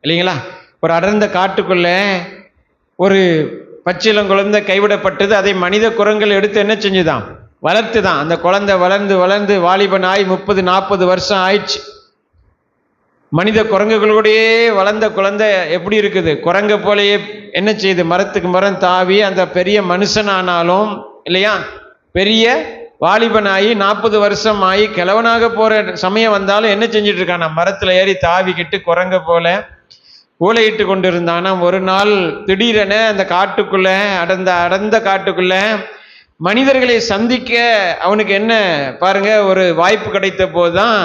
இல்லைங்களா? ஒரு அடர்ந்த காட்டுக்குள்ள ஒரு பச்சிளங்குழந்தை கைவிடப்பட்டது. அதை மனித குரங்கள் எடுத்து என்ன செஞ்சுதான்? வளர்த்துதான். அந்த குழந்தை வளர்ந்து வளர்ந்து வாலிபனாய் 30-40 வருஷம் ஆயிடுச்சு. மனித குரங்குகளோடையே வளர்ந்த குழந்தை எப்படி இருக்குது? குரங்க போலயே என்ன செய்யுது? மரத்துக்கு மரம் தாவி அந்த பெரிய மனுஷன் ஆனாலும் இல்லையா, பெரிய வாலிபனாகி 40 வருஷம் ஆகி கிழவனாக போற சமயம் வந்தாலும் என்ன செஞ்சுட்டு இருக்கானா? மரத்துல ஏறி தாவிக்கிட்டு குரங்க போல ஊழையிட்டு கொண்டு இருந்தானா. ஒரு நாள் திடீரென அந்த காட்டுக்குள்ள அடர்ந்த காட்டுக்குள்ள மனிதர்களை சந்திக்க அவனுக்கு என்ன பாருங்க ஒரு வாய்ப்பு கிடைத்த போதுதான்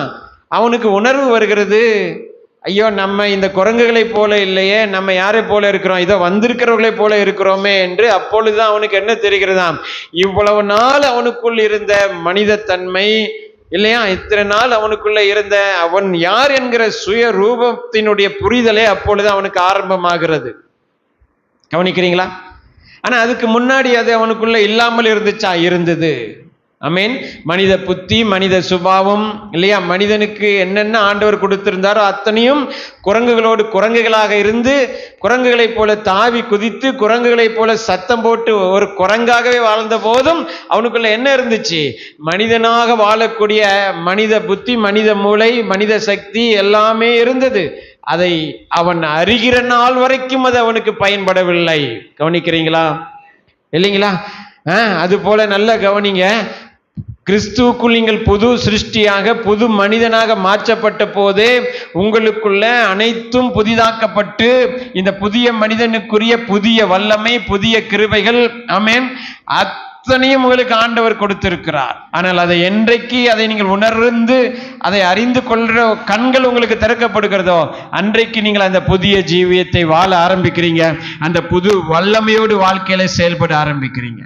அவனுக்கு உணர்வு வருகிறது. ஐயோ, நம்ம இந்த குரங்குகளை போல இல்லையே, நம்ம யாரை போல இருக்கிறோம்? இதோ வந்திருக்கிறவர்களை போல இருக்கிறோமே என்று அப்பொழுதுதான் அவனுக்கு என்ன தெரிகிறதாம்? இவ்வளவு நாள் அவனுக்குள் இருந்த மனித தன்மை இல்லையா, இத்தனை நாள் அவனுக்குள்ள இருந்த அவன் யார் என்கிற சுய ரூபத்தினுடைய புரிதலே அப்பொழுது அவனுக்கு ஆரம்பமாகிறது. கவனிக்கிறீங்களா? ஆனா அதுக்கு முன்னாடி அது அவனுக்குள்ள இல்லாமல் இருந்துச்சா? இருந்தது. ஆமென். மனித புத்தி, மனித சுபாவம் இல்லையா, மனிதனுக்கு என்னென்ன ஆண்டவர் கொடுத்திருந்தாரோ அத்தனையும் குரங்குகளோடு குரங்குகளாக இருந்து குரங்குகளைப் போல தாவி குதித்து குரங்குகளைப் போல சத்தம் போட்டு ஒரு குரங்காகவே வாழ்ந்த போதும் அவனுக்குள்ள என்ன இருந்துச்சு? மனிதனாக வாழக்கூடிய மனித புத்தி, மனித மூளை, மனித சக்தி எல்லாமே இருந்தது. அதை அவன் அறிகிற நாள் வரைக்கும் அது அவனுக்கு பயன்படவில்லை. கவனிக்கிறீங்களா? இல்லைங்களா? அது போல நல்ல கவனிங்க. கிறிஸ்துவுக்குள் நீங்கள் புது சிருஷ்டியாக புது மனிதனாக மாற்றப்பட்ட போதே உங்களுக்குள்ள அனைத்தும் புதிதாக்கப்பட்டு இந்த புதிய மனிதனுக்குரிய புதிய வல்லமை, புதிய கிருபைகள், ஆமென், அத்தனையும் உங்களுக்கு ஆண்டவர் கொடுத்திருக்கிறார். ஆனால் அதை என்றைக்கு அதை நீங்கள் உணர்ந்து அதை அறிந்து கொள்ற கண்கள் உங்களுக்கு திறக்கப்படுகிறதோ அன்றைக்கு நீங்கள் அந்த புதிய ஜீவியத்தை வாழ ஆரம்பிக்கிறீங்க. அந்த புது வல்லமையோடு வாழ்க்கையில செயல்பட ஆரம்பிக்கிறீங்க.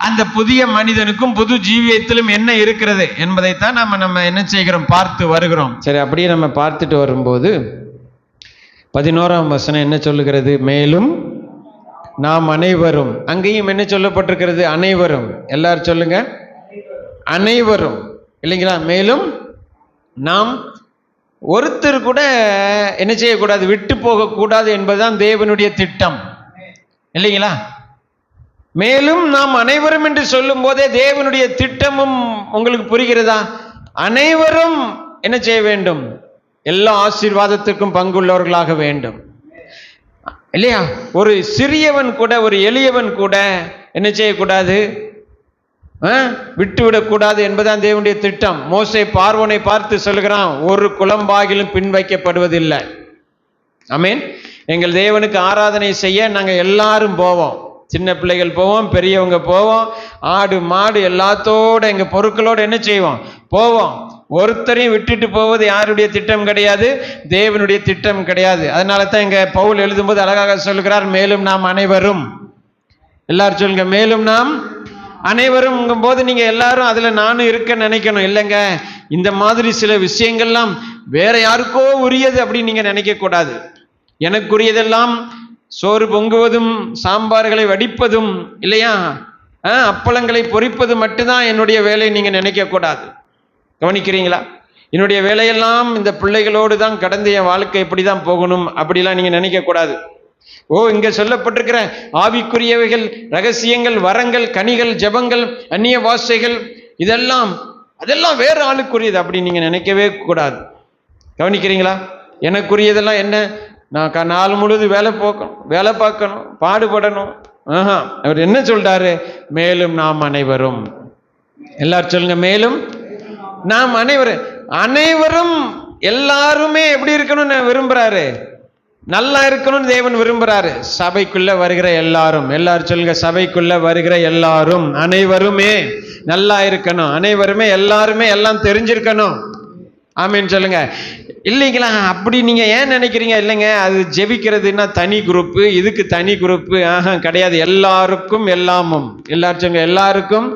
அந்த புதிய மனிதனுக்கும் புது ஜீவியத்திலும் என்ன இருக்கிறது என்பதைத்தான் நம்ம என்ன செய்கிறோம்? பார்த்து வருகிறோம். சரி, அப்படியே நம்ம பார்த்துட்டு வரும்போது 11ஆம் வசனம் என்ன சொல்லுகிறது? மேலும் நாம் அனைவரும். அங்கேயும் என்ன சொல்லப்பட்டிருக்கிறது? அனைவரும். எல்லாரும் சொல்லுங்க, அனைவரும். இல்லைங்களா? மேலும் நாம் ஒருத்தர் கூட என்ன செய்யக்கூடாது? விட்டு போகக்கூடாது என்பதுதான் தேவனுடைய திட்டம். இல்லைங்களா? மேலும் நாம் அனைவரும் என்று சொல்லும் போதே தேவனுடைய திட்டமும் உங்களுக்கு புரிகிறதா? அனைவரும் என்ன செய்ய வேண்டும்? எல்லா ஆசீர்வாதத்திற்கும் பங்குள்ளவர்களாக வேண்டும். இல்லையா? ஒரு சிறியவன் கூட, ஒரு எளியவன் கூட என்ன செய்யக்கூடாது? விட்டுவிடக்கூடாது என்பதுதான் தேவனுடைய திட்டம். மோசே பார்வோனை பார்த்து சொல்கிறான், ஒரு குளம்பாகிலும் பின் வைக்கப்படுவதில்லை. ஆமென். எங்கள் தேவனுக்கு ஆராதனை செய்ய நாங்கள் எல்லாரும் போவோம். சின்ன பிள்ளைகள் போவோம், பெரியவங்க போவோம், ஆடு மாடு எல்லாத்தோட எங்க பொருட்களோடு என்ன செய்வோம்? போவோம். ஒருத்தரையும் விட்டுட்டு போவது யாருடைய திட்டம் கிடையாது, தேவனுடைய திட்டம் கிடையாது. அதனால தான் இங்க பவுல் எழுதும்போது அழகாக சொல்கிறார், மேலும் நாம் அனைவரும். எல்லாரும் சொல்லுங்க, மேலும் நாம் அனைவரும் போது நீங்க எல்லாரும் அதுல நானும் இருக்க நினைக்கணும். இல்லைங்க, இந்த மாதிரி சில விஷயங்கள்லாம் வேற யாருக்கோ உரியது அப்படின்னு நீங்க நினைக்க கூடாது. எனக்குரியதெல்லாம் சோறு பொங்குவதும் சாம்பார்களை வடிப்பதும் இல்லையா, அப்பளங்களை பொரிப்பது மட்டும்தான் என்னுடைய வேலை நீங்க நினைக்க கூடாது. கவனிக்கிறீங்களா? என்னுடைய வேலையெல்லாம் இந்த பிள்ளைகளோடு தான் கடந்த என் வாழ்க்கை இப்படிதான் போகணும் அப்படிலாம் நீங்க நினைக்க கூடாது. இங்க சொல்லப்பட்டிருக்கிற ஆவிக்குரியவைகள், ரகசியங்கள், வரங்கள், கனிகள், ஜெபங்கள், அந்நிய பாஷைகள், அதெல்லாம் வேற ஆளுக்குரியது அப்படி நீங்க நினைக்கவே கூடாது. கவனிக்கிறீங்களா? எனக்குரியதெல்லாம் என்ன? நான் நாள் முழுது வேலை பார்க்கணும், பாடுபடணும். அவர் என்ன சொல்றாரு? மேலும் நாம் அனைவரும். எல்லாரும் சொல்லுங்க, மேலும் நாம் அனைவரும் எல்லாருமே எப்படி இருக்கணும்னு விரும்புறாரு? நல்லா இருக்கணும்னு தேவன் விரும்புறாரு. சபைக்குள்ள வருகிற எல்லாரும், எல்லாரும் சொல்லுங்க, சபைக்குள்ள வருகிற எல்லாரும் அனைவருமே நல்லா இருக்கணும். அனைவருமே எல்லாருமே எல்லாம் தெரிஞ்சிருக்கணும். ஆமீன் சொல்லுங்க. இல்லைங்களா? அப்படி நீங்க ஏன் நினைக்கிறீங்க? இல்லைங்க, அது ஜெபிக்கிறதுன்னா தனி குரூப்பு, இதுக்கு தனி குரூப்பு கிடையாது. எல்லாருக்கும் எல்லாமும். எல்லாரும் சொல்லுங்க, எல்லாருக்கும்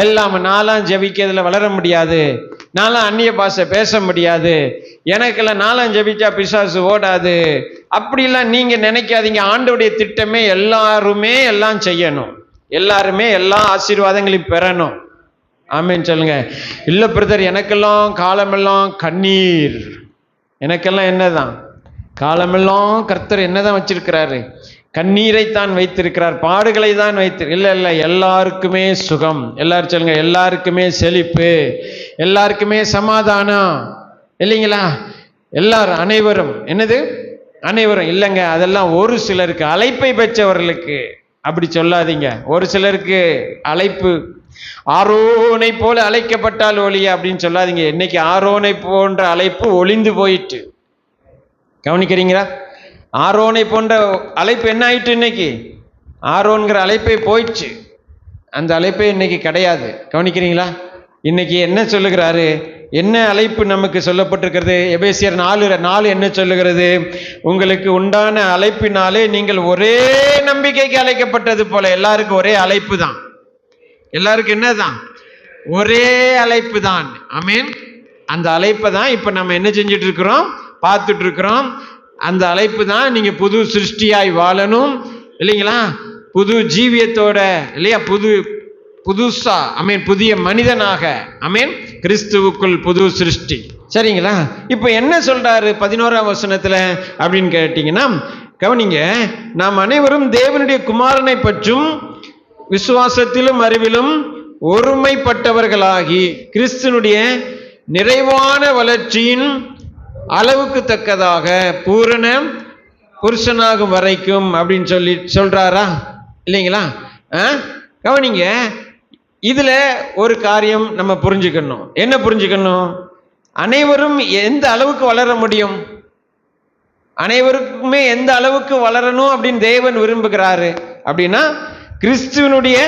எல்லாம். நாலாம் ஜெபிக்கிறதுல வளர முடியாது, நாலாம் அந்நிய பாஷை பேச முடியாது, எனக்கெல்லாம் நாலாம் ஜெபிச்சா பிசாசு ஓடாது, அப்படிலாம் நீங்க நினைக்காதீங்க. ஆண்டவருடைய திட்டமே எல்லாருமே எல்லாம் செய்யணும், எல்லாருமே எல்லா ஆசீர்வாதங்களையும் பெறணும். ஆமீன் சொல்லுங்க. இல்ல பிரதர், எனக்கெல்லாம் காலமெல்லாம் கண்ணீர், எனக்கெல்லாம் என்னதான் காலமெல்லாம் கர்த்தர் என்னதான் வச்சிருக்கிறாரு? கண்ணீரைத்தான் வைத்திருக்கிறார், பாடுகளை தான் இல்லை, எல்லாருக்குமே சுகம். எல்லாரும் சொல்லுங்க, எல்லாருக்குமே செழிப்பு, எல்லாருக்குமே சமாதானம், இல்லைங்களா? எல்லாரும், அனைவரும். என்னது அனைவரும்? இல்லைங்க, அதெல்லாம் ஒரு சிலருக்கு, அழைப்பை பெற்றவர்களுக்கு. அப்படி சொல்லாதீங்க. ஒரு சிலருக்கு அழைப்பு, ஆரோனை போல அழைக்கப்பட்டால் ஒழிய அப்படின்னு சொல்லாதீங்க. இன்னைக்கு ஆரோனை போன்ற அழைப்பு ஒளிந்து போயிட்டு, கவனிக்கிறீங்களா? ஆரோனை போன்ற அழைப்பு என்ன ஆயிட்டு? இன்னைக்கு ஆரோன்கிற அழைப்பே போயிடுச்சு. அந்த அழைப்பே இன்னைக்கு கிடையாது. கவனிக்கிறீங்களா? இன்னைக்கு என்ன சொல்லுகிறாரு? என்ன அழைப்பு நமக்கு சொல்லப்பட்டிருக்கிறது? எபேசியர் 4:4 என்ன சொல்லுகிறது? உங்களுக்கு உண்டான அழைப்பினாலே நீங்கள் ஒரே நம்பிக்கைக்கு அழைக்கப்பட்டது போல. எல்லாருக்கும் ஒரே அழைப்பு தான். எல்லாருக்கும் என்னதான்? ஒரே அழைப்பு தான். ஆமென். அந்த அழைப்பை தான் இப்ப நம்ம என்ன செஞ்சுட்டு இருக்கிறோம்? பார்த்துட்டு இருக்கிறோம். அந்த அழைப்பு தான், நீங்க புது சிருஷ்டியாய் வாழணும், இல்லைங்களா? புது ஜீவியத்தோட, இல்லையா? புதுசா, அமீன், புதிய மனிதனாக, அமீன், கிறிஸ்துவுக்குள் புது சிருஷ்டி. சரிங்களா? இப்ப என்ன சொல்றாரு 11ஆம் வசனத்துல அப்படின்னு கேட்டீங்கன்னா, கவனிங்க, நாம் அனைவரும் தேவனுடைய குமாரனை பற்றும் விசுவாசத்திலும் அறிவிலும் ஒருமைப்பட்டவர்களாகி கிறிஸ்துனுடைய நிறைவான வளர்ச்சியின் அளவுக்கு தக்கதாக பூரண புருஷனாகும் வரைக்கும் அப்படின்னு சொல்றாரா? இல்லைங்களா? கவனிங்க, இதுல ஒரு காரியம் நம்ம புரிஞ்சுக்கணும். என்ன புரிஞ்சுக்கணும்? அனைவரும் எந்த அளவுக்கு வளர முடியும்? அனைவருக்குமே எந்த அளவுக்கு வளரணும் அப்படின்னு தேவன் விரும்புகிறாரு அப்படின்னா, கிறிஸ்துவனுடைய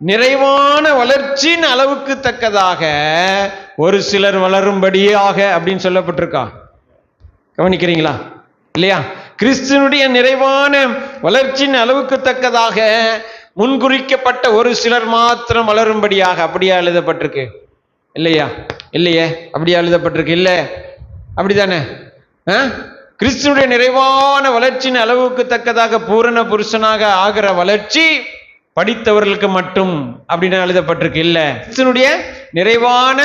நிறைவான வளர்ச்சியின் அளவுக்கு தக்கதாக ஒரு சிலர் வளரும்படியாக அப்படின்னு சொல்லப்பட்டிருக்கா. கவனிக்கிறீங்களா? இல்லையா? கிறிஸ்துவனுடைய நிறைவான வளர்ச்சியின் அளவுக்கு தக்கதாக முன்குறிக்கப்பட்ட ஒரு சிலர் மாத்திரம் வளரும்படியாக, அப்படியா எழுதப்பட்டிருக்கு? இல்லையா? இல்லையே. அப்படியா எழுதப்பட்டிருக்கு? இல்லை. அப்படித்தானே? கிறிஸ்துவனுடைய நிறைவான வளர்ச்சியின் அளவுக்கு தக்கதாக பூரண புருஷனாக ஆகிற வளர்ச்சி படித்தவர்களுக்கு மட்டும் அப்படின்னு எழுதப்பட்டிருக்கு. இல்ல, கிறிஸ்துவனுடைய நிறைவான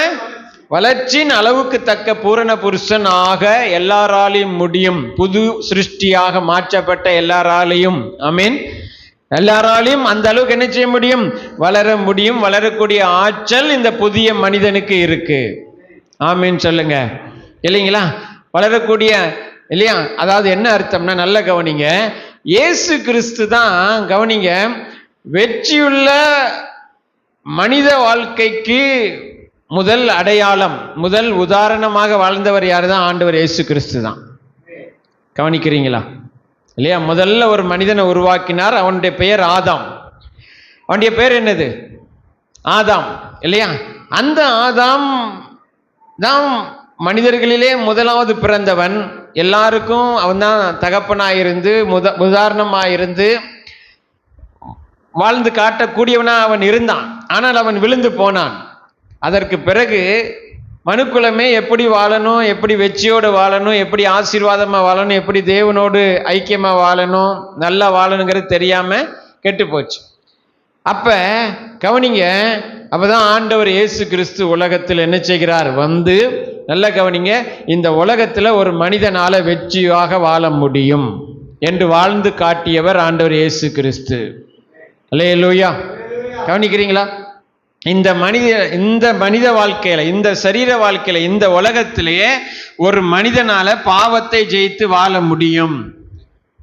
வளர்ச்சியின் அளவுக்கு தக்க பூரண புருஷன் ஆக எல்லாராலையும் முடியும். புது சிருஷ்டியாக மாற்றப்பட்ட எல்லாராலையும், ஆமீன், எல்லாராலையும் அந்த அளவுக்கு என்ன செய்ய முடியும்? வளர முடியும். வளரக்கூடிய ஆற்றல் இந்த புதிய மனிதனுக்கு இருக்கு. ஆமீன் சொல்லுங்க, இல்லைங்களா? வளரக்கூடிய, இல்லையா? அதாவது என்ன அர்த்தம்னா, நல்ல கவனிங்க, இயேசு கிறிஸ்து தான், கவனிங்க, வெற்றியுள்ள மனித வாழ்க்கைக்கு முதல் அடையாளம், முதல் உதாரணமாக வாழ்ந்தவர் யாரு தான்? ஆண்டவர் இயேசு கிறிஸ்து தான். கவனிக்கிறீங்களா? இல்லையா? முதல்ல ஒரு மனிதனை உருவாக்கினார். அவனுடைய பெயர் ஆதாம். அவனுடைய பேர் என்னது? ஆதாம், இல்லையா? அந்த ஆதாம் தான் மனிதர்களிலே முதலாவது பிறந்தவன். எல்லாருக்கும் அவன் தான் தகப்பனாயிருந்து உதாரணமாயிருந்து வாழ்ந்து காட்டக்கூடியவனா அவன் இருந்தான். ஆனால் அவன் விழுந்து போனான். அதற்கு பிறகு மனுக்குலமே எப்படி வாழணும், எப்படி வெற்றியோடு வாழணும், எப்படி ஆசீர்வாதமா வாழணும், எப்படி தேவனோடு ஐக்கியமா வாழணும், நல்லா வாழணுங்கிறது தெரியாம கெட்டு போச்சு. அப்ப கவனிங்க, அப்பதான் ஆண்டவர் இயேசு கிறிஸ்து உலகத்தில் என்ன செய்கிறார்? வந்து, நல்ல கவனிங்க, இந்த உலகத்துல ஒரு மனிதனால வெற்றியாக வாழ முடியும் என்று வாழ்ந்து காட்டியவர் ஆண்டவர் இயேசு கிறிஸ்து. அல்லேலூயா. கவனிக்கிறீங்களா? இந்த மனித வாழ்க்கையில, இந்த சரீர வாழ்க்கையில, இந்த உலகத்திலேயே ஒரு மனிதனால பாவத்தை ஜெயித்து வாழ முடியும்.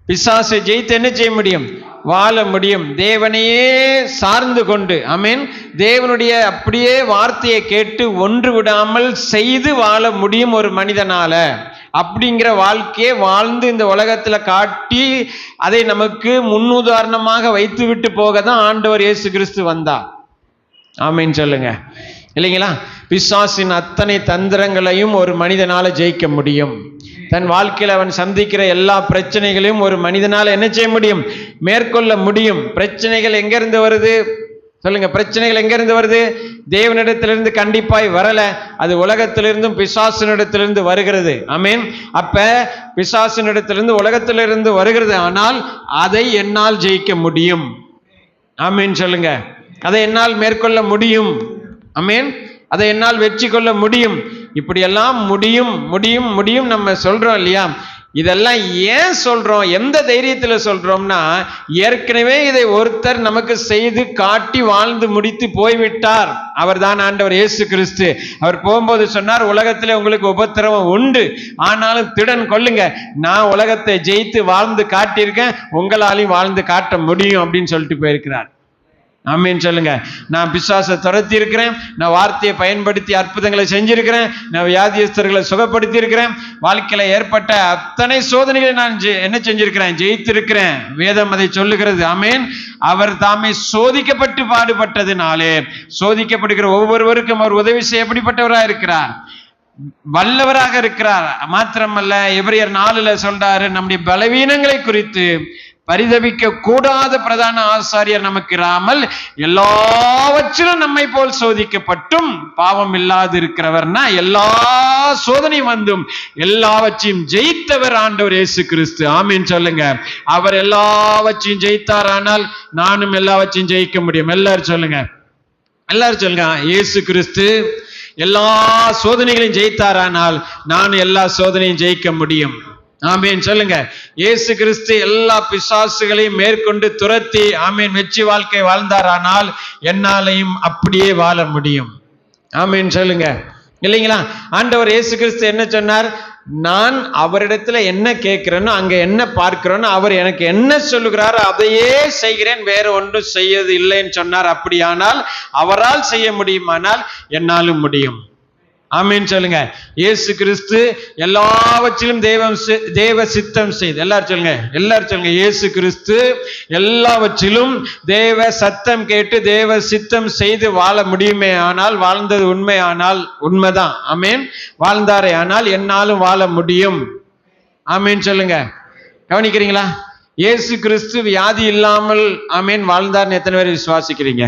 பிசாசை ஜெயித்து என்ன செய்ய முடியும்? வாழ முடியும். தேவனையே சார்ந்து கொண்டு, ஆமென், தேவனுடைய அப்படியே வார்த்தையை கேட்டு ஒன்று விடாமல் செய்து வாழ முடியும் ஒரு மனிதனால. அப்படிங்கிற வாழ்க்கையை வாழ்ந்து இந்த உலகத்துல காட்டி அதை நமக்கு முன்னுதாரணமாக வைத்து விட்டு போக தான் ஆண்டவர் இயேசு கிறிஸ்து வந்தார். ஆமென் சொல்லுங்க, இல்லைங்களா? பிசாசின் அத்தனை தந்திரங்களையும் ஒரு மனிதனால ஜெயிக்க முடியும். தன் வாழ்க்கையில் அவன் சந்திக்கிற எல்லா பிரச்சனைகளையும் ஒரு மனிதனால என்ன செய்ய முடியும்? மேற்கொள்ள முடியும். பிரச்சனைகள் எங்கிருந்து வருது? சொல்லுங்க, பிரச்சனைகள் எங்கிருந்து வருது? தேவனிடத்திலிருந்து கண்டிப்பாய் வரல, அது உலகத்திலிருந்தும் பிசாசினிடத்திலிருந்து வருகிறது. ஆமென். அப்ப பிசாசினிடத்திலிருந்து உலகத்திலிருந்து வருகிறது. ஆனால் அதை என்னால் ஜெயிக்க முடியும். ஆமென் சொல்லுங்க. அதை என்னால் மேற்கொள்ள முடியும். ஆமென். அதை என்னால் வெற்றி கொள்ள முடியும். இப்படியெல்லாம் முடியும் முடியும் முடியும் நம்ம சொல்றோம் இல்லையா? இதெல்லாம் ஏன் சொல்றோம், எந்த தைரியத்தில் சொல்றோம்னா, ஏற்கனவே இதை ஒருத்தர் நமக்கு செய்து காட்டி வாழ்ந்து முடித்து போய்விட்டார். அவர் தான் ஆண்டவர் இயேசு கிறிஸ்து. அவர் போகும்போது சொன்னார், உலகத்திலே உங்களுக்கு உபத்திரவம் உண்டு, ஆனாலும் திடன் கொள்ளுங்க, நான் உலகத்தை ஜெயித்து வாழ்ந்து காட்டியிருக்கேன், உங்களாலையும் வாழ்ந்து காட்ட முடியும் அப்படின்னு சொல்லிட்டு போயிருக்கிறார். ஆமீன் சொல்லுங்க. நான் பிசாசை துரத்தி இருக்கிறேன், நான் வார்த்தையை பயன்படுத்தி அற்புதங்களை செஞ்சிருக்கிறேன், நான் வியாதியஸ்தர்களை சுகப்படுத்தி இருக்கிறேன், வாழ்க்கையில ஏற்பட்ட அத்தனை சோதனைகளை நான் என்ன செஞ்சிருக்கிறேன், ஜெயித்திருக்கிறேன். வேதம் அதை சொல்லுகிறது. ஆமீன். அவர் தாமே சோதிக்கப்பட்டு பாடுபட்டதினாலே சோதிக்கப்படுகிற ஒவ்வொருவருக்கும் அவர் உதவி செய்ய எப்படிப்பட்டவராக இருக்கிறார், வல்லவராக இருக்கிறார். மாத்திரமல்ல, எபிரேயர் 4 சொல்றாரு, நம்முடைய பலவீனங்களை குறித்து பரிதபிக்க கூடாத பிரதான ஆசாரியர் நமக்கு இராமல் எல்லாவற்றிலும் நம்மை போல் சோதிக்கப்பட்டும் பாவம் இல்லாது இருக்கிறவர்னா, எல்லா சோதனை வந்தும் எல்லாவற்றையும் ஜெயித்தவர் ஆண்டவர் இயேசு கிறிஸ்து. ஆமீன் சொல்லுங்க. அவர் எல்லாவற்றையும் ஜெயித்தாரானால் நானும் எல்லாவற்றையும் ஜெயிக்க முடியும். எல்லாரும் சொல்லுங்க, எல்லாரும் சொல்லுங்க. இயேசு கிறிஸ்து எல்லா சோதனைகளையும் ஜெயித்தாரானால் நானும் எல்லா சோதனையும் ஜெயிக்க முடியும். ஆமீன் சொல்லுங்க. இயேசு கிறிஸ்து எல்லா பிசாசுகளையும் மேற்கொண்டு துரத்தி ஆமீன் வெற்றி வாழ்க்கை வாழ்ந்தாரானால் என்னாலையும் அப்படியே வாழ முடியும். ஆமீன் சொல்லுங்க. இல்லைங்களா? ஆண்டவர் இயேசு கிறிஸ்து என்ன சொன்னார், நான் அவரிடத்துல என்ன கேட்கிறேனோ, அங்க என்ன பார்க்கிறேனோ, அவர் எனக்கு என்ன சொல்லுகிறாரோ அதையே செய்கிறேன், வேற ஒன்றும் செய்யறது இல்லைன்னு சொன்னார். அப்படியானால் அவரால் செய்ய முடியுமானால் என்னாலும் முடியும். ஆமீன் சொல்லுங்க. இயேசு கிறிஸ்து எல்லாவற்றிலும் தேவ சித்தம் செய்து, எல்லாரும் சொல்லுங்க, எல்லாரும் சொல்லுங்க. இயேசு கிறிஸ்து எல்லாவற்றிலும் தேவ சத்தம் கேட்டு தேவ சித்தம் செய்து வாழ முடியுமே ஆனால், வாழ்ந்தது உண்மையானால் உண்மைதான். ஆமீன். வாழ்ந்தாரே ஆனால் என்னாலும் வாழ முடியும். ஆமீன் சொல்லுங்க. கவனிக்கிறீங்களா? இயேசு கிறிஸ்து வியாதி இல்லாமல் ஆமீன் வாழ்ந்தார்னு எத்தனை பேர் விசுவாசிக்கிறீங்க?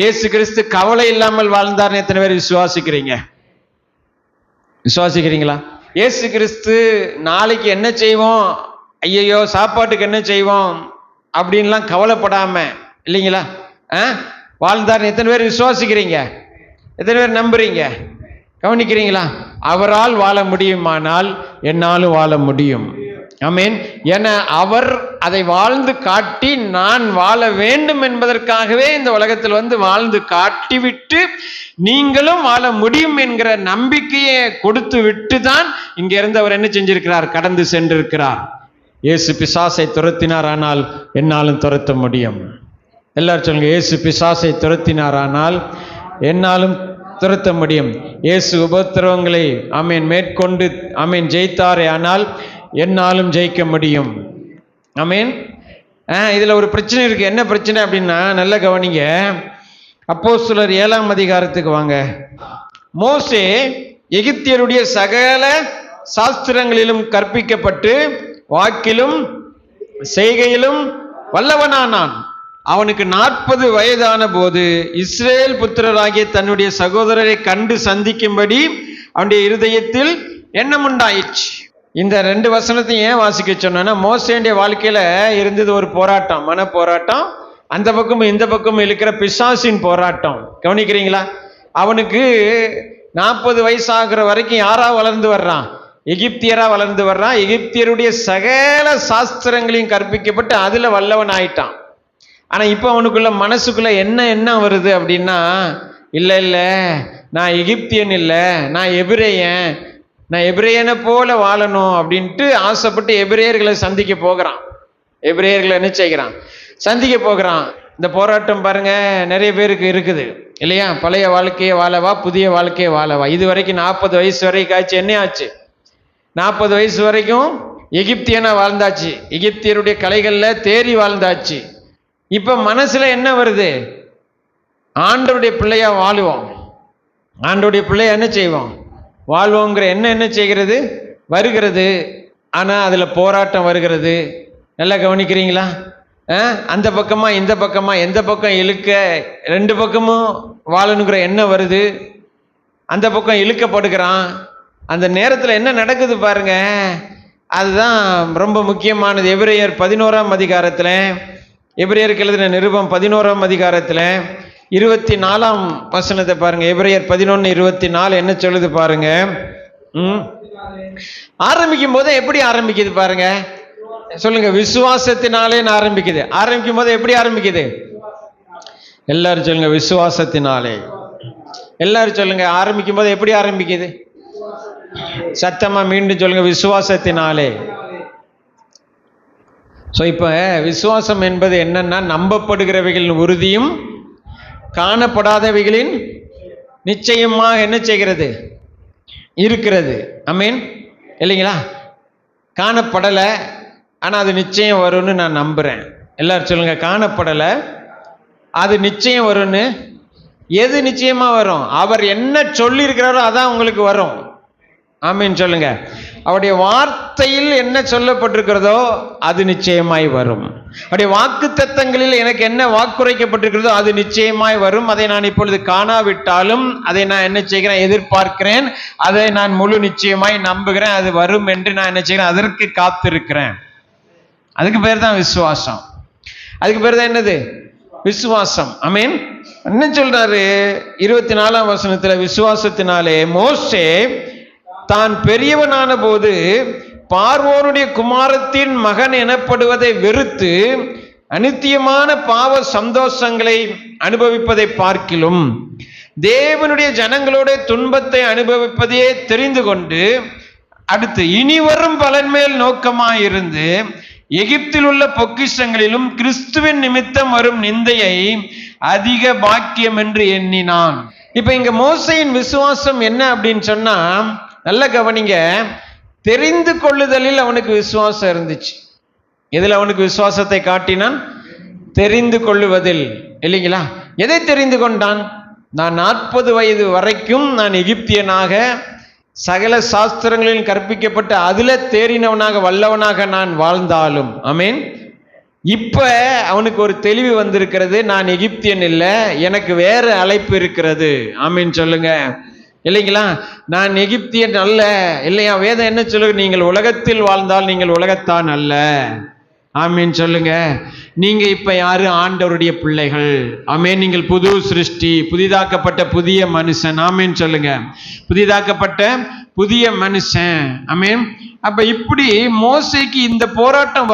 இயேசு கிறிஸ்து கவலை இல்லாமல் வாழ்ந்தார்னு எத்தனை பேர் விசுவாசிக்கிறீங்க? விசுவாசிக்கிறீங்களா? இயேசு கிறிஸ்து நாளைக்கு என்ன செய்வோம், ஐயோ சாப்பாட்டுக்கு என்ன செய்வோம் அப்படின்லாம் கவலைப்படாம, இல்லைங்களா, வாழ்ந்தார் எத்தனை பேர் விசுவாசிக்கிறீங்க? எத்தனை பேர் நம்புறீங்க? கவனிக்கிறீங்களா? அவரால் வாழ முடியுமானால் என்னாலும் வாழ முடியும். ஆமீன். என அவர் அதை வாழ்ந்து காட்டி நான் வாழ வேண்டும் என்பதற்காகவே இந்த உலகத்தில் வந்து வாழ்ந்து காட்டிவிட்டு நீங்களும் வாழ முடியும் என்கிற நம்பிக்கையை கொடுத்து விட்டு தான் இங்க இருந்து அவர் என்ன செஞ்சிருக்கிறார், கடந்து சென்றிருக்கிறார். இயேசு பிசாசை துரத்தினாரானால் என்னாலும் துரத்த முடியும். எல்லாரும் சொல்லுங்க, இயேசு பிசாசை துரத்தினாரானால் என்னாலும் துரத்த முடியும். இயேசு உபத்திரவங்களை ஆமீன் மேற்கொண்டு ஆமீன் ஜெயித்தாரே ஆனால் என்னாலும் ஜெயிக்க முடியும். ஆமீன். இதுல ஒரு பிரச்சனை இருக்கு. என்ன பிரச்சனை அப்படின்னா, நல்ல கவனிங்க. அப்போஸ்தலர் 7ஆம் அதிகாரத்துக்கு வாங்க. மோசே எகிப்தியருடைய சகல சாஸ்திரங்களிலும் கற்பிக்கப்பட்டு வாக்கிலும் செய்கையிலும் வல்லவனானான். அவனுக்கு 40 வயதான போது இஸ்ரேல் புத்திரராகிய தன்னுடைய சகோதரரை கண்டு சந்திக்கும்படி அவனுடைய இருதயத்தில் எண்ணம் உண்டாயிற்று. இந்த 2 வசனத்தையும் ஏன் வாசிக்க சொன்னா, மோசேடைய வாழ்க்கையில இருந்தது ஒரு போராட்டம், மன போராட்டம். அந்த பக்கமும் இந்த பக்கமும் இருக்கிற பிசாசின் போராட்டம். கவனிக்கிறீங்களா? அவனுக்கு 40 வயசு ஆகிற வரைக்கும் யாரா வளர்ந்து வர்றான், எகிப்தியரா வளர்ந்து வர்றான். எகிப்தியருடைய சகல சாஸ்திரங்களையும் கற்பிக்கப்பட்டு அதுல வல்லவன் ஆயிட்டான். ஆனா இப்ப அவனுக்குள்ள மனசுக்குள்ள என்ன வருது அப்படின்னா, இல்ல நான் எகிப்தியன் இல்ல, நான் எபிரேயன், நான் எபிரேயனை போல வாழணும் அப்படின்ட்டு ஆசைப்பட்டு எபிரேயர்களை சந்திக்க போகிறான். எபிரேயர்களை என்ன செய்கிறான், சந்திக்க போகிறான். இந்த போராட்டம் பாருங்க நிறைய பேருக்கு இருக்குது இல்லையா? பழைய வாழ்க்கையை வாழவா, புதிய வாழ்க்கையை வாழவா? இது வரைக்கும் 40 வயசு வரைக்கும் ஆச்சு. என்ன ஆச்சு? 40 வயசு வரைக்கும் எகிப்தியனா வாழ்ந்தாச்சு, எகிப்தியருடைய கலைகள்ல தேறி வாழ்ந்தாச்சு. இப்ப மனசுல என்ன வருது, ஆண்டவருடைய பிள்ளையா வாழுவோம், ஆண்டவருடைய பிள்ளையா என்ன செய்வோம், வாழ்வோங்கிற என்ன செய்கிறது, வருகிறது. ஆனா அதுல போராட்டம் வருகிறது. நல்லா கவனிக்கிறீங்களா? அந்த பக்கமா இந்த பக்கமா, எந்த பக்கம் இழுக்க, 2 பக்கமும் வாழணுங்கிற எண்ணம் வருது. அந்த பக்கம் இழுக்கப்படுகிறான். அந்த நேரத்தில் என்ன நடக்குது பாருங்க, அதுதான் ரொம்ப முக்கியமானது. எபிரேயர் 11ஆம் அதிகாரத்தில், எபிரேயருக்கு எழுதின நிருபம் 11ஆம் அதிகாரத்தில் 24ஆம் வசனத்தை பாருங்க. எபிரேயர் 11:24 என்ன சொல்லுது பாருங்க. ஆரம்பிக்கும் போது எப்படி ஆரம்பிக்குது பாருங்க, சொல்லுங்க. விசுவாசத்தினாலே ஆரம்பிக்குது. ஆரம்பிக்கும் போது எப்படி ஆரம்பிக்குது? எல்லாரும் சொல்லுங்க, விசுவாசத்தினாலே. எல்லாரும் சொல்லுங்க, ஆரம்பிக்கும் போது எப்படி ஆரம்பிக்குது? சத்தமா மீண்டும் சொல்லுங்க, விசுவாசத்தினாலே. ஸோ இப்போ விசுவாசம் என்பது என்னன்னா, நம்பப்படுகிறவைகளின் உறுதியும் காணப்படாதவைகளின் நிச்சயமாக என்ன செய்கிறது? இருக்கிறது. ஆமீன் இல்லைங்களா? காணப்படலை, ஆனால் அது நிச்சயம் வரும்னு நான் நம்புகிறேன். எல்லாரும் சொல்லுங்க, காணப்படலை, அது நிச்சயம் வரும்னு. எது நிச்சயமா வரும்? அவர் என்ன சொல்லியிருக்கிறாரோ அதான் உங்களுக்கு வரும். ஆமீன் சொல்லுங்க. அவருடைய வார்த்தையில் என்ன சொல்லப்பட்டிருக்கிறதோ அது நிச்சயமாய் வரும். அவருடைய வாக்கு தத்தங்களில் எனக்கு என்ன வாக்குரைக்கப்பட்டிருக்கிறதோ அது நிச்சயமாய் வரும். அதை நான் இப்பொழுது காணாவிட்டாலும் அதை நான் என்ன செய்கிறேன்? எதிர்பார்க்கிறேன். அதை நான் முழு நிச்சயமாய் நம்புகிறேன். அது வரும் என்று நான் என்ன செய்கிறேன்? அதற்கு காத்திருக்கிறேன். அதுக்கு பேர் தான் விசுவாசம். அதுக்கு பேர் தான் என்னது? விசுவாசம். ஆமீன். என்ன சொல்றாரு 24ஆம் வசனத்துல? விசுவாசத்தினாலே மோசே தான் பெரியவனான போது பார்வோனுடைய குமாரத்தின் மகன் எனப்படுவதை வெறுத்து அநித்தியமான பாவ சந்தோஷங்களை அனுபவிப்பதை பார்க்கிலும் தேவனுடைய ஜனங்களோட துன்பத்தை அனுபவிப்பதையே தெரிந்து கொண்டு அடுத்து இனி வரும் பலன் மேல் நோக்கமாயிருந்து எகிப்தில் உள்ள பொக்கிஷங்களிலும் கிறிஸ்துவின் நிமித்தம் வரும் நிந்தையை அதிக பாக்கியம் என்று எண்ணினான். இப்ப இங்க மோசையின் விசுவாசம் என்ன அப்படின்னு சொன்னா, நல்ல கவனிங்க, தெரிந்து கொள்ளுதலில் அவனுக்கு விசுவாசம் இருந்துச்சு. எதில் அவனுக்கு விசுவாசத்தை காட்டினான்? தெரிந்து கொள்ளுவதில். இல்லைங்களா? எதை தெரிந்து கொண்டான்? நான் 40 வயது வரைக்கும் நான் எகிப்தியனாக சகல சாஸ்திரங்களில் கற்பிக்கப்பட்ட அதுல தேறினவனாக வல்லவனாக நான் வாழ்ந்தாலும், ஆமீன், இப்ப அவனுக்கு ஒரு தெளிவு வந்திருக்கிறது. நான் எகிப்தியன் இல்லை, எனக்கு வேற அழைப்பு இருக்கிறது. ஆமீன் சொல்லுங்க. இல்லைங்களா? நான் எகிப்தியன் அல்ல. இல்லையா? வேதம் என்ன சொல்லுங்க? நீங்கள் உலகத்தில் வாழ்ந்தால் நீங்கள் உலகத்தான் அல்ல. ஆமீன் சொல்லுங்க. நீங்க இப்ப யாரு? ஆண்டவருடைய பிள்ளைகள். ஆமீன். நீங்கள் புது சிருஷ்டி, புதிதாக்கப்பட்ட புதிய மனுஷன். ஆமீன் சொல்லுங்க. புதிதாக்கப்பட்ட புதிய மனுஷன். ஆமீன். அப்ப இப்படி மோசேக்கு இந்த போராட்டம்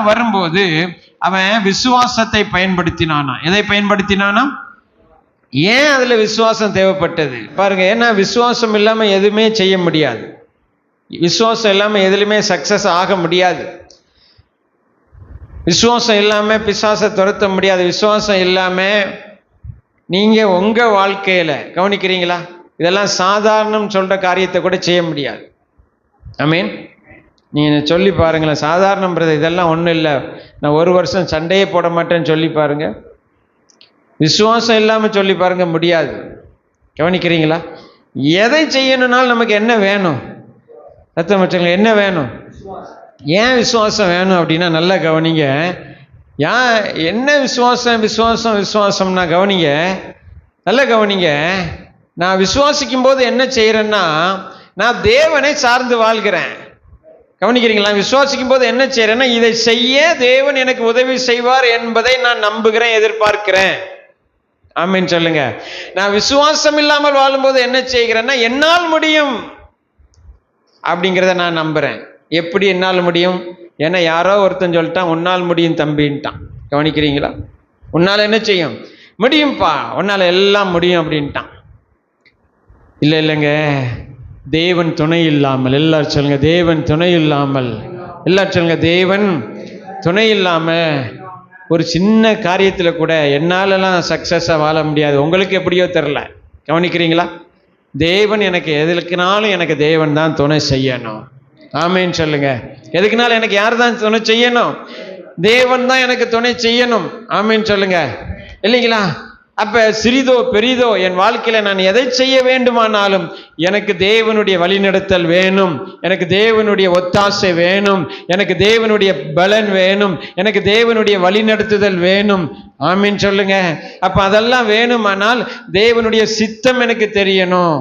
வரும்போது அவன் விசுவாசத்தை பயன்படுத்தினானா? எதை பயன்படுத்தினானா? ஏன் அதுல விசுவாசம் தேவைப்பட்டது பாருங்க. ஏன்னா விசுவாசம் இல்லாம எதுவுமே செய்ய முடியாது. விசுவாசம் இல்லாம எதுலையுமே சக்சஸ் ஆக முடியாது. விசுவாசம் இல்லாம பிசாசை துரத்த முடியாது. விசுவாசம் இல்லாம நீங்க உங்க வாழ்க்கையில கவனிக்கிறீங்களா? இதெல்லாம் சாதாரணம் சொல்ற காரியத்தை கூட செய்ய முடியாது. ஆமீன். நீங்க சொல்லி பாருங்களேன், சாதாரணம் பிரதர், இதெல்லாம் ஒன்றும் இல்லை, நான் 1 வருஷம் சண்டையே போட மாட்டேன்னு சொல்லி பாருங்க. விசுவாசம் இல்லாமல் சொல்லி பாருங்க, முடியாது. கவனிக்கிறீங்களா? எதை செய்யணும்னாலும் நமக்கு என்ன வேணும்? சத்தமற்றவங்க, என்ன வேணும்? ஏன் விசுவாசம் வேணும் அப்படின்னா நல்லா கவனிங்க. என்ன விசுவாசம்னா கவனிங்க, நல்லா கவனிங்க. நான் விசுவாசிக்கும் போது என்ன செய்யறேன்னா, நான் தேவனை சார்ந்து வாழ்கிறேன். கவனிக்கிறீங்களா? விசுவாசிக்கும் போது என்ன செய்யறேன்னா, இதை செய்ய தேவன் எனக்கு உதவி செய்வார் என்பதை நான் நம்புகிறேன், எதிர்பார்க்கிறேன். ஆமீன் சொல்லுங்க. நான் விசுவாசம் இல்லாமல் வாழும்போது என்ன செய்கிறேன்னா, என்னால் முடியும் அப்படிங்கிறத நான் நம்புறேன். எப்படி என்னால் முடியும்? ஏன்னா யாரோ ஒருத்தன் சொல்லிட்டான், உன்னால் முடியும் தம்பின்ட்டான். கவனிக்கிறீங்களா? உன்னால் என்ன செய்யும் முடியும்ப்பா, உன்னால் எல்லாம் முடியும் அப்படின்ட்டான். இல்லைங்க, தேவன் துணை இல்லாமல், எல்லாரும் சொல்லுங்க, தேவன் துணை இல்லாமல், எல்லாரும் சொல்லுங்க, தேவன் துணை இல்லாம ஒரு சின்ன காரியத்தில் கூட என்னாலலாம் சக்சஸாக வாழ முடியாது. உங்களுக்கு எப்படியோ தெரில. கவனிக்கிறீங்களா? தேவன் எனக்கு எதுக்குனாலும் எனக்கு தேவன் தான் துணை செய்யணும். ஆமீன் சொல்லுங்க. எதுக்குனாலும் எனக்கு யார் தான் துணை செய்யணும்? தேவன் தான் எனக்கு துணை செய்யணும். ஆமீன் சொல்லுங்க. இல்லைங்களா? அப்ப சிறிதோ பெரிதோ என் வாழ்க்கையில நான் எதை செய்ய வேண்டுமானாலும் எனக்கு தேவனுடைய வழிநடத்தல் வேணும், எனக்கு தேவனுடைய ஒத்தாசை வேணும், எனக்கு தேவனுடைய பலன் வேணும், எனக்கு தேவனுடைய வழிநடத்துதல் வேணும். ஆமீன் சொல்லுங்க. அப்ப அதெல்லாம் வேணுமானால் தேவனுடைய சித்தம் எனக்கு தெரியணும்,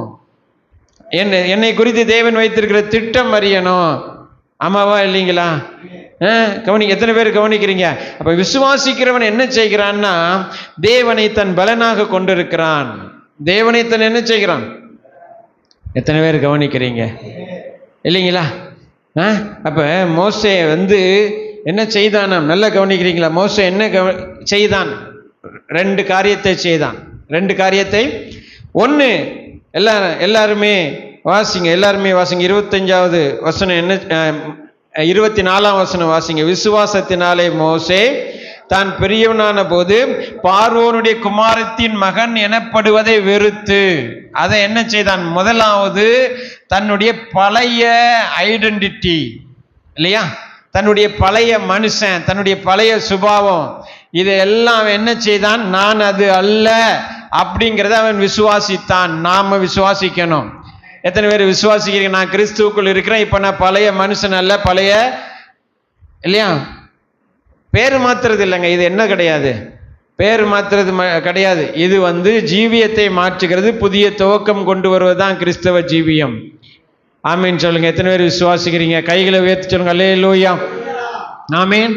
என்னை குறித்து தேவன் வைத்திருக்கிற திட்டம் அறியணும். ஆமாவா இல்லைங்களா? எத்தனை பேர் கவனிக்கிறீங்க? அப்ப விசுவாசிக்கிறவன் என்ன செய்கிறான்னா, தேவனை தன் பலனாக கொண்டிருக்கிறான். தேவனை தன் என்ன செய்கிறான்? எத்தனை பேர் கவனிக்கிறீங்க இல்லைங்களா? அப்போ மோசே என்ன செய்தானாம்? நல்லா கவனிக்கிறீங்களா? மோசே என்ன செய்தான்? 2 காரியத்தை செய்தான். 2 காரியத்தை. ஒன்று, எல்லாருமே வாசிங்க, 25வது வசனம் என்ன, 24ஆம் வசனம் வாசிங்க. விசுவாசத்தினாலே மோசே தான் பெரியவனான போது பார்வோனுடைய குமாரத்தின் மகன் எனப்படுவதை வெறுத்து அதை என்ன செய்தான்? முதலாவது தன்னுடைய பழைய ஐடென்டிட்டி இல்லையா, தன்னுடைய பழைய மனுஷன், தன்னுடைய பழைய சுபாவம், இதெல்லாம் என்ன செய்தான்? நான் அது அல்ல அப்படிங்கிறத அவன் விசுவாசித்தான். நாம விசுவாசிக்கணும். எத்தனை பேர் விசுவாசிக்கிறீங்க? நான் கிறிஸ்துவுக்குள் இருக்கிறேன், இப்ப நான் பழைய மனுஷன் அல்ல, பழைய இல்லையா? பேர் மாத்துறது இல்லைங்க. இது என்ன கிடையாது, பேர் மாத்துறது கிடையாது. இது ஜீவியத்தை மாற்றுகிறது, புதிய துவக்கம் கொண்டு வருவதுதான் கிறிஸ்தவ ஜீவியம். ஆமீன் சொல்லுங்க. எத்தனை பேர் விசுவாசிக்கிறீங்க? கைகளை உயர்த்தி சொல்லுங்க. அல்லேலூயா. ஆமீன்.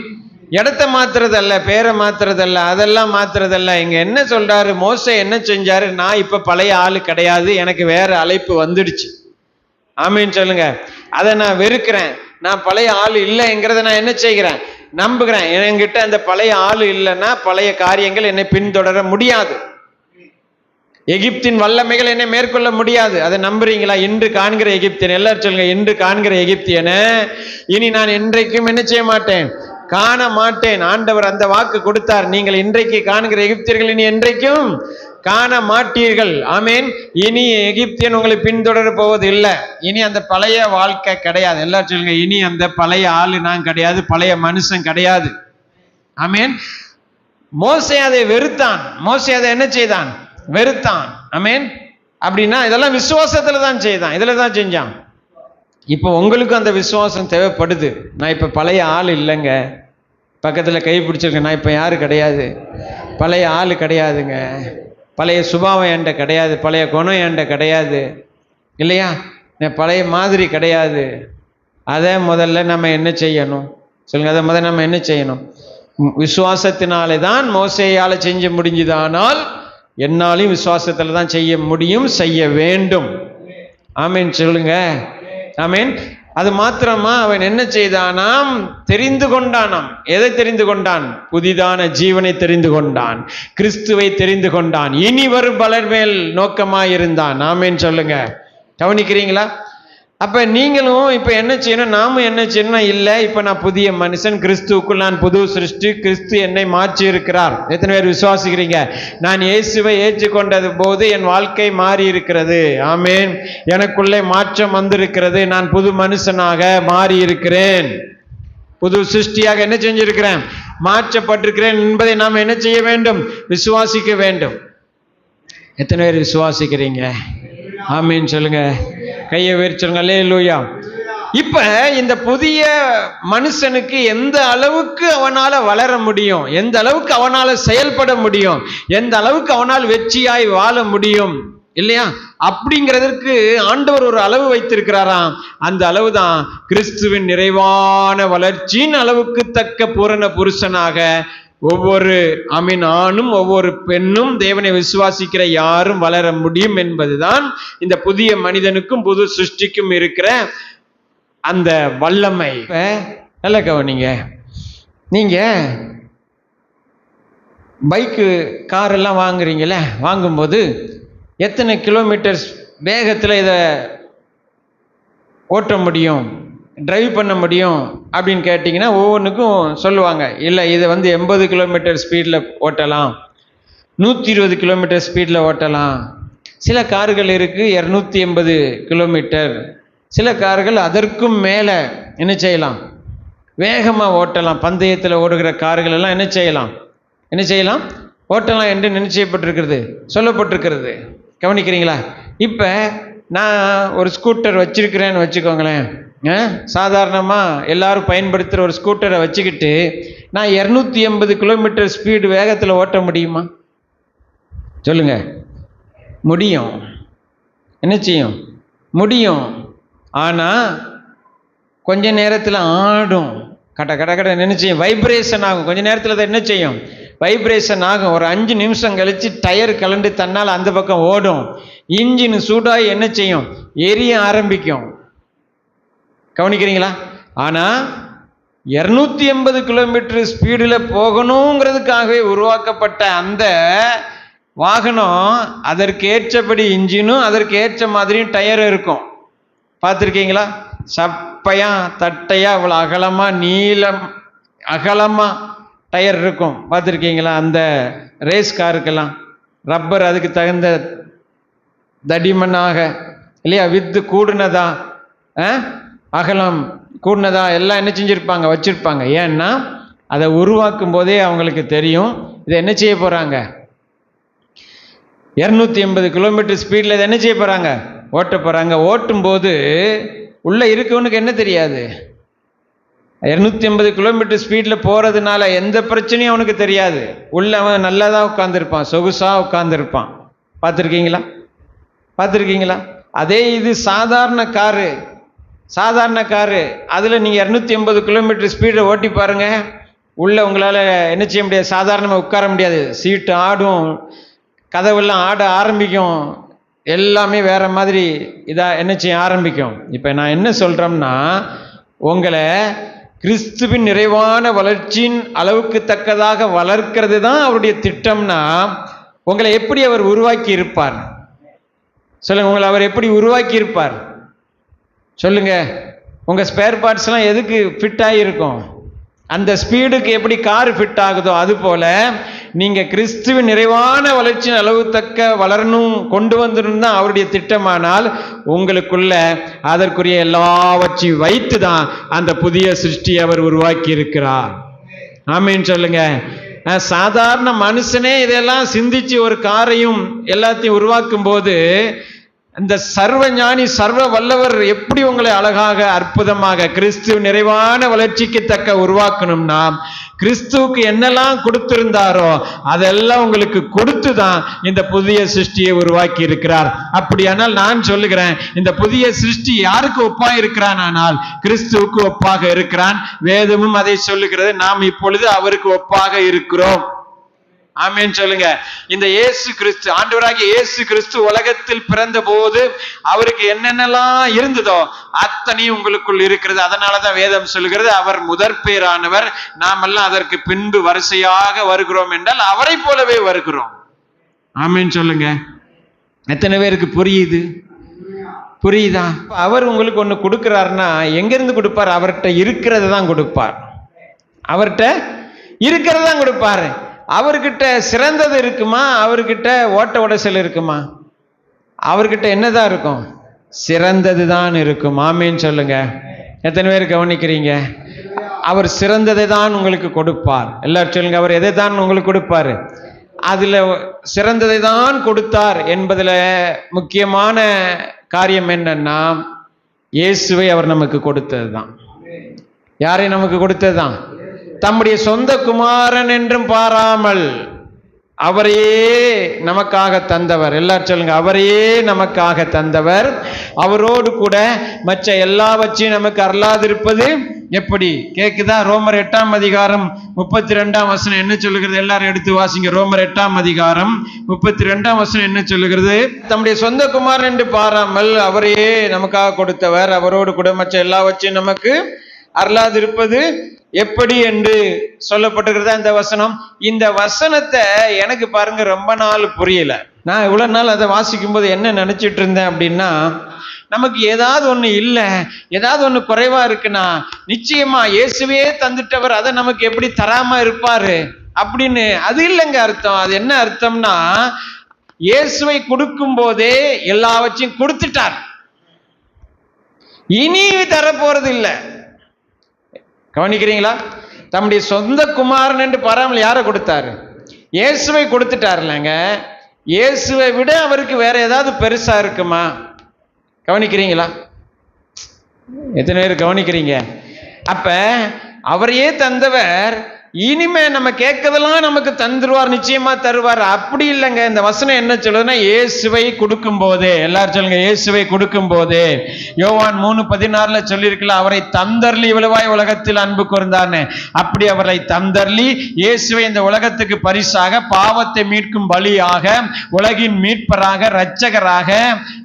இடத்தை மாத்துறதல்ல, பேரை மாத்துறதல்ல, அதெல்லாம் மாத்துறதல்ல. இங்க என்ன சொல்றாரு? மோசே என்ன செஞ்சாரு? நான் இப்ப பழைய ஆளு கிடையாது, எனக்கு வேற அழைப்பு வந்துடுச்சு. ஆமீன் சொல்லுங்க. அதை நான் வெறுக்கிறேன், நான் பழைய ஆளு இல்லைங்கிறத நான் என்ன செய்கிறேன்? நம்புகிறேன். என்கிட்ட அந்த பழைய ஆளு இல்லைன்னா பழைய காரியங்கள் என்னை பின்தொடர முடியாது, எகிப்தின் வல்லமைகள் என்னை மேற்கொள்ள முடியாது. அதை நம்புறீங்களா? இன்று காண்கிற எகிப்தியன், எல்லாரும் சொல்லுங்க, இன்று காண்கிற எகிப்தியன இனி நான் என்றைக்கும் என்ன செய்ய மாட்டேன்? காண மாட்டேன். ஆண்டவர் அந்த வாக்கு கொடுத்தார். நீங்கள் இன்றைக்கு காண்கிற எகிப்தியர்கள் இனி என்றைக்கும் காண மாட்டீர்கள். ஆமீன். இனி எகிப்தியன் உங்களை பின்தொடர போவது இல்லை. இனி அந்த பழைய வாழ்க்கை கிடையாது. எல்லாரும் சொல்லுங்க, இனி அந்த பழைய ஆளு நான் கிடையாது, பழைய மனுஷன் கிடையாது. ஆமீன். மோசே அதை வெறுத்தான். மோசே அதை என்ன செய்தான்? வெறுத்தான். ஆமீன். அப்படின்னா இதெல்லாம் விசுவாசத்துல தான் செய்தான், இதுல தான் செஞ்சான். இப்போ உங்களுக்கு அந்த விசுவாசம் தேவைப்படுது. நான் இப்ப பழைய ஆள் இல்லைங்க, பக்கத்துல கை பிடிச்சிருக்கேன், நான் இப்ப யாரு கிடையாது, பழைய ஆள் கிடையாதுங்க, பழைய சுபாவம் என்கிட்ட கிடையாது, பழைய குணம் என்கிட்ட கிடையாது இல்லையா, பழைய மாதிரி கிடையாது. அதை முதல்ல நம்ம என்ன செய்யணும் சொல்லுங்க? அதை முதல்ல நம்ம என்ன செய்யணும்? விசுவாசத்தினாலே தான் மோசேயால செஞ்ச முடிஞ்சுதானால் என்னாலையும் விசுவாசத்துல தான் செய்ய முடியும், செய்ய வேண்டும். ஆமீன் சொல்லுங்க. ஆமீன். அது மாத்திரமா? அவன் என்ன செய்தானாம்? தெரிந்து கொண்டானாம். எதை தெரிந்து கொண்டான்? புதிதான ஜீவனை தெரிந்து கொண்டான், கிறிஸ்துவை தெரிந்து கொண்டான், இனி வரும் பலர் மேல் நோக்கமாயிருந்தான். ஆமீன் சொல்லுங்க. கவனிக்கிறீங்களா? அப்ப நீங்களும் இப்ப என்ன செய்யணும்? நாமும் என்ன செய்யணும்? இல்லை, இப்ப நான் புதிய மனுஷன், கிறிஸ்துவுக்குள் நான் புது சிருஷ்டி, கிறிஸ்து என்னை மாற்றி இருக்கிறார். எத்தனை பேர் விசுவாசிக்கிறீங்க? நான் இயேசுவை ஏற்றுக்கொண்டது போது என் வாழ்க்கை மாறி இருக்கிறது. ஆமீன். எனக்குள்ளே மாற்றம் வந்திருக்கிறது, நான் புது மனுஷனாக மாறி இருக்கிறேன், புது சிருஷ்டியாக என்ன செஞ்சிருக்கிறேன்? மாற்றப்பட்டிருக்கிறேன் என்பதை நாம் என்ன செய்ய வேண்டும்? விசுவாசிக்க வேண்டும். எத்தனை பேர் விசுவாசிக்கிறீங்க? ஆமீன் சொல்லுங்க. கையை உயர்த்துங்க. அல்லேலூயா. இப்ப இந்த புதிய மனுஷனுக்கு எந்த அளவுக்கு அவனால வளர முடியும், எந்த அளவுக்கு அவனால செயல்பட முடியும், எந்த அளவுக்கு அவனால் வெற்றியாய் வாழ முடியும் இல்லையா, அப்படிங்கிறதற்கு ஆண்டவர் ஒரு அளவு வைத்திருக்கிறாராம். அந்த அளவு தான் கிறிஸ்துவின் நிறைவான வளர்ச்சியின் அளவுக்கு தக்க பூரண புருஷனாக ஒவ்வொரு ஆணும் ஒவ்வொரு பெண்ணும் தேவனை விசுவாசிக்கிற யாரும் வளர முடியும் என்பதுதான் இந்த புதிய மனிதனுக்கும் புது சிருஷ்டிக்கும் இருக்கிற அந்த வல்லமை. நல்ல கவனிங்க. நீங்க பைக்கு, கார் எல்லாம் வாங்குறீங்களே, வாங்கும்போது எத்தனை கிலோமீட்டர்ஸ் வேகத்தில் இதை ஓட்ட முடியும், டிரைவ் பண்ண முடியும் அப்படின்னு கேட்டிங்கன்னா ஒவ்வொன்றுக்கும் சொல்லுவாங்க. இல்லை, இதை 80 கிலோமீட்டர் ஸ்பீடில் ஓட்டலாம், 120 கிலோமீட்டர் ஸ்பீடில் ஓட்டலாம். சில கார்கள் இருக்குது 280 கிலோமீட்டர், சில கார்கள் அதற்கும் மேலே என்ன செய்யலாம்? வேகமாக ஓட்டலாம். பந்தயத்தில் ஓடுகிற கார்கள் எல்லாம் என்ன செய்யலாம்? ஓட்டலாம் என்று நிச்சயப்பட்டிருக்கிறது, சொல்லப்பட்டிருக்கிறது. கவனிக்கிறீங்களா? இப்போ நான் ஒரு ஸ்கூட்டர் வச்சிருக்கிறேன்னு வச்சுக்கோங்களேன். சாதாரணமாக எல்லாரும் பயன்படுத்துகிற ஒரு ஸ்கூட்டரை வச்சுக்கிட்டு நான் 280 கிலோமீட்டர் ஸ்பீடு வேகத்தில் ஓட்ட முடியுமா? சொல்லுங்க. முடியும். என்ன செய்யும்? முடியும். ஆனால் கொஞ்ச நேரத்தில் ஆடும், கட்ட கட்ட கட்ட என்ன செய்யும்? வைப்ரேஷன் ஆகும். கொஞ்ச நேரத்தில் அதை என்ன செய்யும்? வைப்ரேஷன் ஆகும். ஒரு 5 நிமிஷம் கழித்து டயர் கலண்டு தன்னால் அந்த பக்கம் ஓடும். இன்ஜின் சூடாகி என்ன செய்யும்? எரிய ஆரம்பிக்கும். கவனிக்கிறீங்களா? ஆனால் 280 கிலோமீட்டர் ஸ்பீடில் போகணுங்கிறதுக்காகவே உருவாக்கப்பட்ட அந்த வாகனம், அதற்கு ஏற்றபடி இன்ஜினும் அதற்கு ஏற்ற மாதிரியும் டயர் இருக்கும். பார்த்துருக்கீங்களா? சப்பையா தட்டையா இவ்வளோ அகலமா நீளம் அகலமா டயர் இருக்கும். பார்த்துருக்கீங்களா? அந்த ரேஸ் காருக்கெல்லாம் ரப்பர் அதுக்கு தகுந்த தடிமனாக இல்லையா, வித்து கூடுனதா, அகலம் கூடுனதா எல்லாம் என்ன செஞ்சுருப்பாங்க, வச்சுருப்பாங்க. ஏன்னா அதை உருவாக்கும் போதே அவங்களுக்கு தெரியும் இதை என்ன செய்ய போகிறாங்க. 280 கிலோமீட்டர் ஸ்பீடில் இதை என்ன செய்ய போகிறாங்க, ஓட்ட போகிறாங்க. ஓட்டும்போது உள்ளே இருக்கவனுக்கு என்ன தெரியாது, 280 கிலோமீட்டர் ஸ்பீடில் போகிறதுனால எந்த பிரச்சனையும் அவனுக்கு தெரியாது. உள்ள அவன் நல்லா தான் உட்காந்துருப்பான், சொகுசாக உட்காந்துருப்பான். பார்த்துருக்கீங்களா? பார்த்துருக்கீங்களா? அதே இது சாதாரண காரு, சாதாரண காரு, அதில் நீங்கள் 280 கிலோமீட்டர் ஸ்பீடில் ஓட்டி பாருங்கள். உள்ளே உங்களால் என்ன செய்ய முடியாது, சாதாரணமாக உட்கார முடியாது. சீட்டு ஆடும், கதவெல்லாம் ஆட ஆரம்பிக்கும், எல்லாமே வேற மாதிரி இதாக என்ன செய்ய ஆரம்பிக்கும். இப்போ நான் என்ன சொல்கிறோம்னா, உங்களை கிறிஸ்துவின் நிறைவான வளர்ச்சியின் அளவுக்கு தக்கதாக வளர்க்கிறது தான் அவருடைய திட்டம்னா, உங்களை எப்படி அவர் உருவாக்கி இருப்பார் சொல்லுங்க. உங்களை அவர் எப்படி உருவாக்கி இருப்பார் சொல்லுங்க. உங்கள் ஸ்பேர் பார்ட்ஸ்லாம் எதுக்கு ஃபிட் ஆகியிருக்கும்? அந்த ஸ்பீடுக்கு எப்படி கார் ஃபிட் ஆகுதோ அதுபோல நீங்கள் கிறிஸ்துவின் நிறைவான வளர்ச்சியின் அளவு தக்க வளரணும், கொண்டு வந்துடும் தான் அவருடைய திட்டமானால், உங்களுக்குள்ள அதற்குரிய எல்லாவற்றையும் வைத்து தான் அந்த புதிய சிருஷ்டி அவர் உருவாக்கி இருக்கிறார். ஆமீன் சொல்லுங்க. சாதாரண மனுஷனே இதெல்லாம் சிந்திச்சு ஒரு காரையும் எல்லாத்தையும் உருவாக்கும் போது, இந்த சர்வ ஞானி சர்வ வல்லவர் எப்படி உங்களை அழகாக அற்புதமாக கிறிஸ்துவ நிறைவான வளர்ச்சிக்கு தக்க உருவாக்கணும்னா, கிறிஸ்துவுக்கு என்னெல்லாம் கொடுத்திருந்தாரோ அதெல்லாம் உங்களுக்கு கொடுத்து தான் இந்த புதிய சிருஷ்டியை உருவாக்கி இருக்கிறார். அப்படியானால் நான் சொல்லுகிறேன், இந்த புதிய சிருஷ்டி யாருக்கு ஒப்பாக இருக்கிறான்? ஆனால் கிறிஸ்துவுக்கு ஒப்பாக இருக்கிறான். வேதமும் அதை சொல்லுகிறது. நாம் இப்பொழுது அவருக்கு ஒப்பாக இருக்கிறோம். ஆமேன் சொல்லுங்க. இந்த இயேசு கிறிஸ்து, ஆண்டவராகிய இயேசு கிறிஸ்து உலகத்தில் பிறந்த போது அவருக்கு என்னென்னலாம் இருந்ததோ அத்தனையும் உங்களுக்குள் இருக்கிறது. அதனாலதான் வேதம் சொல்லுகிறது, அவர் முதற் பேரானவர், நாமெல்லாம் அதற்கு பின்பு வரிசையாக வருகிறோம் என்றால் அவரை போலவே வருகிறோம். ஆமேன் சொல்லுங்க. எத்தனை பேருக்கு புரியுது? புரியுதா? அவர் உங்களுக்கு ஒண்ணு கொடுக்கிறாருன்னா எங்கிருந்து கொடுப்பார்? அவர்கிட்ட இருக்கிறத தான் கொடுப்பார். அவர்கிட்ட இருக்கிறத தான் கொடுப்பாரு. அவர்கிட்ட சிறந்தது இருக்குமா? அவர்கிட்ட ஓட்ட உடைசல் இருக்குமா? அவர்கிட்ட என்னதான் இருக்கும்? சிறந்தது தான் இருக்கும். ஆமீன் சொல்லுங்க. எத்தனை பேர் கவனிக்கிறீங்க? அவர் சிறந்ததை தான் உங்களுக்கு கொடுப்பார். எல்லாரும் சொல்லுங்க, அவர் எதை தான் உங்களுக்கு கொடுப்பாரு? அதுல சிறந்ததை தான் கொடுத்தார் என்பதுல முக்கியமான காரியம் என்னன்னா, இயேசுவை அவர் நமக்கு கொடுத்தது தான். யாரை நமக்கு கொடுத்தது தான்? தம்முடைய சொந்த குமாரன் என்றும் பாராமல் அவரையே நமக்காக தந்தவர். எல்லாரும் சொல்லுங்க, அவரையே நமக்காக தந்தவர். அவரோடு கூட மற்ற எல்லாவற்றையும் நமக்கு அருளாதிருப்பது எப்படி? கேக்குதா? ரோமர் 8ஆம் அதிகாரம் 32ஆம் வசனம் என்ன சொல்லுகிறது? எல்லாரும் எடுத்து வாசிங்க. ரோமர் 8ஆம் அதிகாரம் 32ஆம் வசனம் என்ன சொல்லுகிறது? தம்முடைய சொந்த குமாரன் என்று பாராமல் அவரையே நமக்காக கொடுத்தவர், அவரோடு கூட மற்ற எல்லாவற்றையும் நமக்கு அருளாதிருப்பது எப்படி என்று சொல்லப்பட்டிருக்கிறது அந்த வசனம். இந்த வசனத்தை எனக்கு பாருங்க ரொம்ப நாள் புரியல. நான் இவ்வளவு நாள் அதை வாசிக்கும் போது என்ன நினைச்சிட்டு இருந்தேன் அப்படின்னா, நமக்கு ஏதாவது ஒண்ணு இல்லை, ஏதாவது ஒண்ணு குறைவா இருக்குன்னா நிச்சயமா இயேசுவே தந்துட்டவர், அதை நமக்கு எப்படி தராம இருப்பாரு அப்படின்னு. அது இல்லைங்க அர்த்தம். அது என்ன அர்த்தம்னா, இயேசுவை கொடுக்கும் போதே எல்லாவற்றையும் கொடுத்துட்டார், இனி தரப்போறது இல்லை. கவனிக்கிறீங்களா? தம்முடைய சொந்த குமாரன் என்று பாராமல் யாரை கொடுத்தாரு? இயேசுவை கொடுத்துட்டாருலங்க. இயேசுவை விட அவருக்கு வேற ஏதாவது பெருசா இருக்குமா? கவனிக்கிறீங்களா? எத்தனை பேர் கவனிக்கிறீங்க? அப்ப அவரையே தந்தவர் இனிமே நம்ம கேட்கறதெல்லாம் நமக்கு தந்துருவார், நிச்சயமா தருவார். அப்படி இல்லைங்க. இந்த வசனம் என்ன சொல்லுதுன்னா, இயேசுவை கொடுக்கும் போதே, எல்லாரும் சொல்லுங்க, இயேசுவை கொடுக்கும் போதே. யோவான் 3:16 சொல்லியிருக்கல, அவரை தந்தர்லி இவ்வளவாய் உலகத்தில் அன்பு கூர்ந்தார்னு. அப்படி அவரை தந்தர்லி இயேசுவை இந்த உலகத்துக்கு பரிசாக, பாவத்தை மீட்கும் பலியாக, உலகின் மீட்பராக, இரட்சகராக,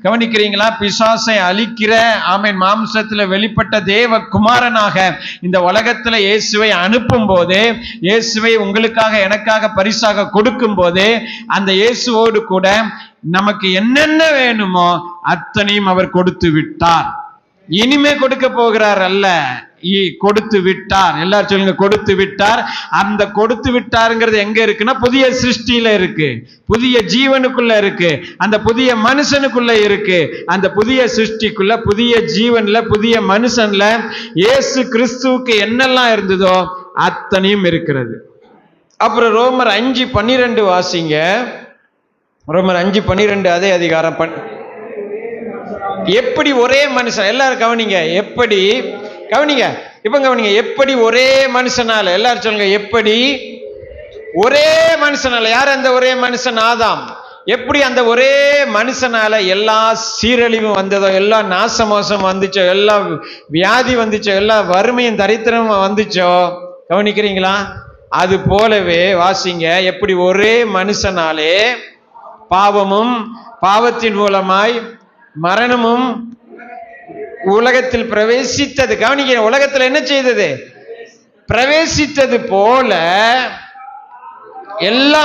கவனிக்கிறீங்களா, பிசாசை அழிக்கிற ஆமென் மாம்சத்தில் வெளிப்பட்ட தேவ குமாரனாக இந்த உலகத்தில் இயேசுவை அனுப்பும் போதே, இயேசுவை உங்களுக்காக எனக்காக பரிசாக கொடுக்கும் போது, அந்த இயேசுவோடு கூட நமக்கு என்னென்ன வேணுமோ அத்தனையும் அவர் கொடுத்து விட்டார். இனிமே கொடுக்க போகிறார் அல்ல, கொடுத்து விட்டார். எல்லாரும் சொல்லுங்க, கொடுத்து விட்டார். அந்த கொடுத்து விட்டாருங்கிறது எங்க இருக்குன்னா, புதிய சிருஷ்டியில இருக்கு, புதிய ஜீவனுக்குள்ள இருக்கு, அந்த புதிய மனுஷனுக்குள்ள இருக்கு. அந்த புதிய சிருஷ்டிக்குள்ள, புதிய ஜீவன்ல, புதிய மனுஷன்ல இயேசு கிறிஸ்துவுக்கு என்னெல்லாம் இருந்ததோ அத்தனையும் இருக்கிறது. அப்புறம் ரோமர் 5:12 வாசிங்க. ரோமர் 5:12 அதே அதிகாரம். எப்படி ஒரே மனுஷன், எல்லாரும் கவனிங்க, எப்படி கவனிங்க, இப்ப கவனிங்க, எப்படி ஒரே மனுஷனால, எல்லாரும் சொல்லுங்க, எப்படி ஒரே மனுஷனால. யார் அந்த ஒரே மனுஷன்? ஆதாம். எப்படி அந்த ஒரே மனுஷனால எல்லா சீரழிவும் வந்ததோ, எல்லா நாசமோசம் வந்துச்சோ, எல்லா வியாதி வந்துச்சோ, எல்லா வறுமையும் தரித்திரமும் வந்துச்சோ, கவனிக்கிறீங்களா? அது போலவே வாசிங்க, எப்படி ஒரே மனுஷனாலே பாவமும், பாவத்தின் மூலமாய் மரணமும் உலகத்தில் பிரவேசித்தது. கவனிக்க, உலகத்தில் என்ன செய்தது? பிரவேசித்தது போல எல்லா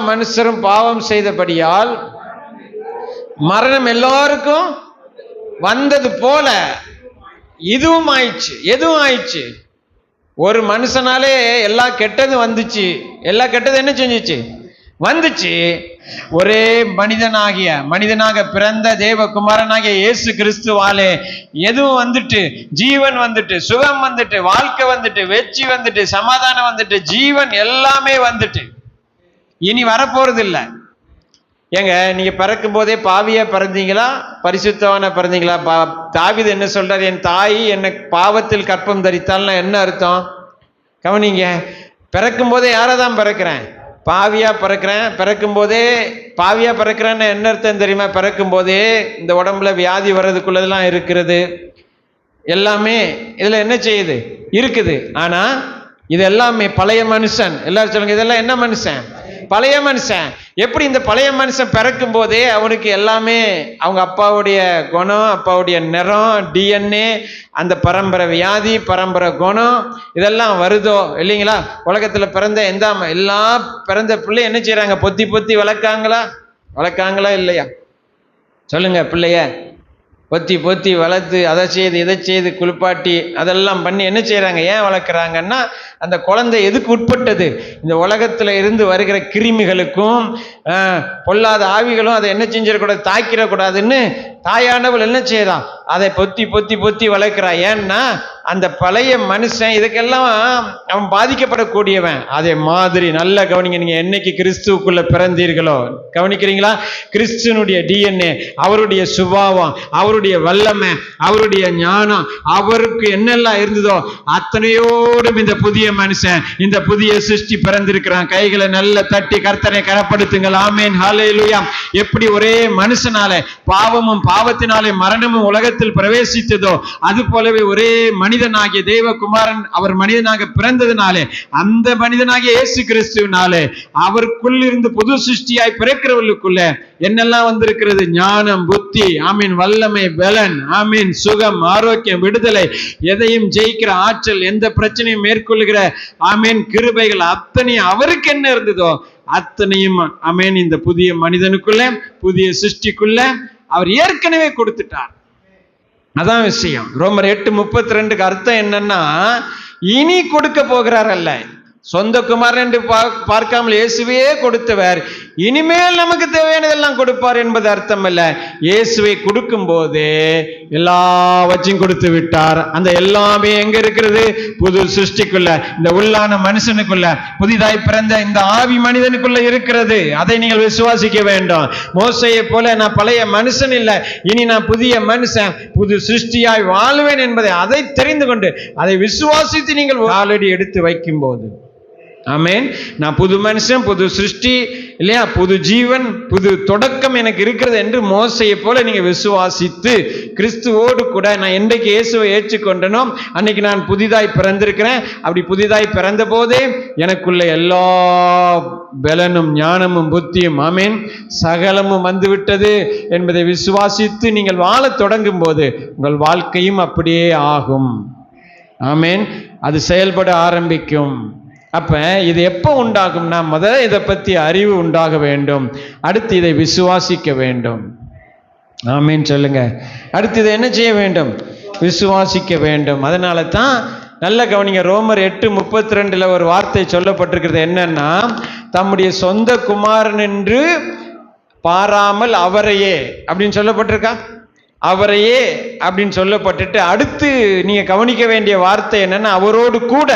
மனுஷரும் பாவம் செய்தபடியால் மரணம் எல்லாருக்கும் வந்தது போல இதுவும் ஆயிடுச்சு. எதுவும் ஆயிடுச்சு? ஒரு மனுஷனாலே எல்லா கெட்டதும் வந்துச்சு. எல்லா கெட்டதும் என்ன செஞ்சிச்சு? வந்துச்சு. ஒரே மனிதனாக பிறந்த தேவகுமாரனாகிய இயேசு கிறிஸ்துவாலே எதுவும் வந்துட்டு, ஜீவன் வந்துட்டு, சுகம் வந்துட்டு, வாழ்க்கை வந்துட்டு, வெற்றி வந்துட்டு, சமாதானம் வந்துட்டு, ஜீவன் எல்லாமே வந்துட்டு. இனி வரப்போறது இல்லை. ஏங்க, நீங்க பிறக்கும் போதே பாவியா பிறந்தீங்களா, பரிசுத்தவான பிறந்தீங்களா? தாவீது என்ன சொல்றாரு? என் தாய் என்னை பாவத்தில் கற்பம் தரித்தால்னா என்ன அர்த்தம்? கவனிங்க, பிறக்கும் போதே யாராதான் பிறக்கிறேன்? பாவியா பிறக்கிறேன். பிறக்கும் போதே பாவியா பிறக்கிறேன்னு என்ன அர்த்தம் தெரியுமா? பிறக்கும் போதே இந்த உடம்புல வியாதி வர்றதுக்குள்ளதெல்லாம் இருக்கிறது, எல்லாமே இதுல என்ன செய்யுது? இருக்குது. ஆனா இது எல்லாமே பழைய மனுஷன். எல்லாரும் சொல்லுங்க, இதெல்லாம் என்ன மனுஷன்? பழைய மனுஷன். எப்படி இந்த பழைய மனுஷன் பிறக்கும் போதே அவனுக்கு எல்லாமே அவங்க அப்பாவுடைய குணம், அப்பாவுடைய நிறம், டிஎன்ஏ, அந்த பரம்பரை வியாதி, பரம்பரை குணம் இதெல்லாம் வருதோ இல்லைங்களா? உலகத்துல பிறந்த எல்லா பிறந்த பிள்ளை என்ன செய்யறாங்க? பொத்தி பொத்தி வளர்க்காங்களா இல்லையா? சொல்லுங்க. பிள்ளைய பொத்தி பொத்தி வளர்த்து அதை செய்து இதை செய்து குளிப்பாட்டி அதெல்லாம் பண்ணி என்ன செய்யறாங்க? ஏன் வளர்க்குறாங்கன்னா, அந்த குழந்தை எதுக்கு உட்பட்டது? இந்த உலகத்துல இருந்து வருகிற கிருமிகளுக்கும் பொல்லாத ஆவிகளும் அதை என்ன செஞ்சிடக்கூடாது, தாக்கிடக்கூடாதுன்னு தாயானவள் என்ன செய்யறான்? அதை பொத்தி பொத்தி பொத்தி வளர்க்கிறா. ஏன்னா அந்த பழைய மனுஷன் இதுக்கெல்லாம் அவன் பாதிக்கப்படக்கூடியவன். அதே மாதிரி நல்ல கவனிங்க, நீங்க என்னைக்கு கிறிஸ்துவுக்குள்ள பிறந்தீர்களோ, கவனிக்கிறீங்களா? கிறிஸ்துவனுடைய டிஎன்ஏ, அவருடைய சுபாவம், அவருடைய வல்லமை, அவருடைய ஞானம், அவருக்கு என்னெல்லாம் இருந்ததோ அத்தனையோடும் இந்த புதிய மனுஷன், இந்த புதிய சிருஷ்டி பிறந்திருக்கிறான். கைகளை நல்ல தட்டி கர்த்தரை கரப்படுத்துங்கள். ஆமேன், ஹல்லேலூயா. எப்படி ஒரே மனுஷனால பாவமும் பாவத்தினாலே மரணமும் உலகத்தில் பிரவேசித்ததோ, அது போலவே ஒரே மனிதனாகிய தேவகுமாரன் அவர் மனிதனாக பிறந்ததினாலே, அந்த மனிதனாகிய இயேசு கிறிஸ்துவினாலே அவருக்குள் இருந்து புது சிருஷ்டியாய் பிறக்கிறவர்களுக்குள்ள என்னெல்லாம் வந்திருக்கிறது? ஞானம், புத்தி, ஆமீன், வல்லமை, பலன், ஆமீன், சுகம், ஆரோக்கியம், விடுதலை, எதையும் ஜெயிக்கிற ஆற்றல், எந்த பிரச்சனையும் மேற்கொள்ளுகிற ஆமீன் கிருபைகள் அத்தனையும் அவருக்கு என்ன இருந்ததோ அத்தனையும் ஆமீன் இந்த புதிய மனிதனுக்குள்ள, புதிய சிருஷ்டிக்குள்ள அவர் ஏற்கனவே கொடுத்துட்டார். அதான் விஷயம். ரோமர் 8:32 அர்த்தம் என்னன்னா, இனி கொடுக்க போகிறார் அல்ல. சொந்த குமாரன் என்று பார்க்காமல் இயேசுவே கொடுத்தவர் இனிமேல் நமக்கு தேவையானதெல்லாம் கொடுப்பார் என்பது அர்த்தம் அல்ல. இயேசுவை கொடுக்கும் போது எல்லாவற்றையும் கொடுத்து விட்டார். அந்த எல்லாமே எங்க இருக்கிறது? புது சிருஷ்டிக்குள்ள, இந்த உள்ளான மனுஷனுக்குள்ள, புதிதாய் பிறந்த இந்த ஆவி மனிதனுக்குள்ள இருக்கிறது. அதை நீங்கள் விசுவாசிக்க வேண்டும். மோசையை போல நான் பழைய மனுஷன் இல்லை, இனி நான் புதிய மனுஷன், புது சிருஷ்டியாய் வாழ்வேன் என்பதை அதை தெரிந்து கொண்டு அதை விசுவாசித்து நீங்கள் ஆல்ரெடி எடுத்து வைக்கும் போது, ஆமென், நான் புது மனுஷன், புது சிருஷ்டி இல்லையா, புது ஜீவன், புது தொடக்கம் எனக்கு இருக்கிறது என்று மோசையை போல நீங்க விசுவாசித்து கிறிஸ்துவோடு கூட நான் என்றைக்கு இயேசுவை ஏற்றுக்கொண்டனோ அன்னைக்கு நான் புதிதாய் பிறந்திருக்கிறேன். அப்படி புதிதாய் பிறந்த போதே எனக்குள்ள எல்லா பலனும் ஞானமும் புத்தியும், ஆமென், சகலமும் வந்துவிட்டது என்பதை விசுவாசித்து நீங்கள் வாழத் தொடங்கும் போது உங்கள் வாழ்க்கையும் அப்படியே ஆகும். ஆமென், அது செயல்பட ஆரம்பிக்கும். அப்ப இது எப்போ உண்டாகும்னா, முதல்ல இதை பற்றி அறிவு உண்டாக வேண்டும், அடுத்து இதை விசுவாசிக்க வேண்டும். ஆமென் சொல்லுங்க. அடுத்து இதை என்ன செய்ய வேண்டும்? விசுவாசிக்க வேண்டும். அதனால தான் நல்ல கவனிங்க, ரோமர் 8:32 ஒரு வார்த்தை சொல்லப்பட்டிருக்கிறது. என்னன்னா, தம்முடைய சொந்த குமாரன் என்று பாராமல் அவரையே அப்படின்னு சொல்லப்பட்டிருக்கா. அவரையே அப்படின்னு சொல்லப்பட்டுட்டு அடுத்து நீங்க கவனிக்க வேண்டிய வார்த்தை என்னன்னா, அவரோடு கூட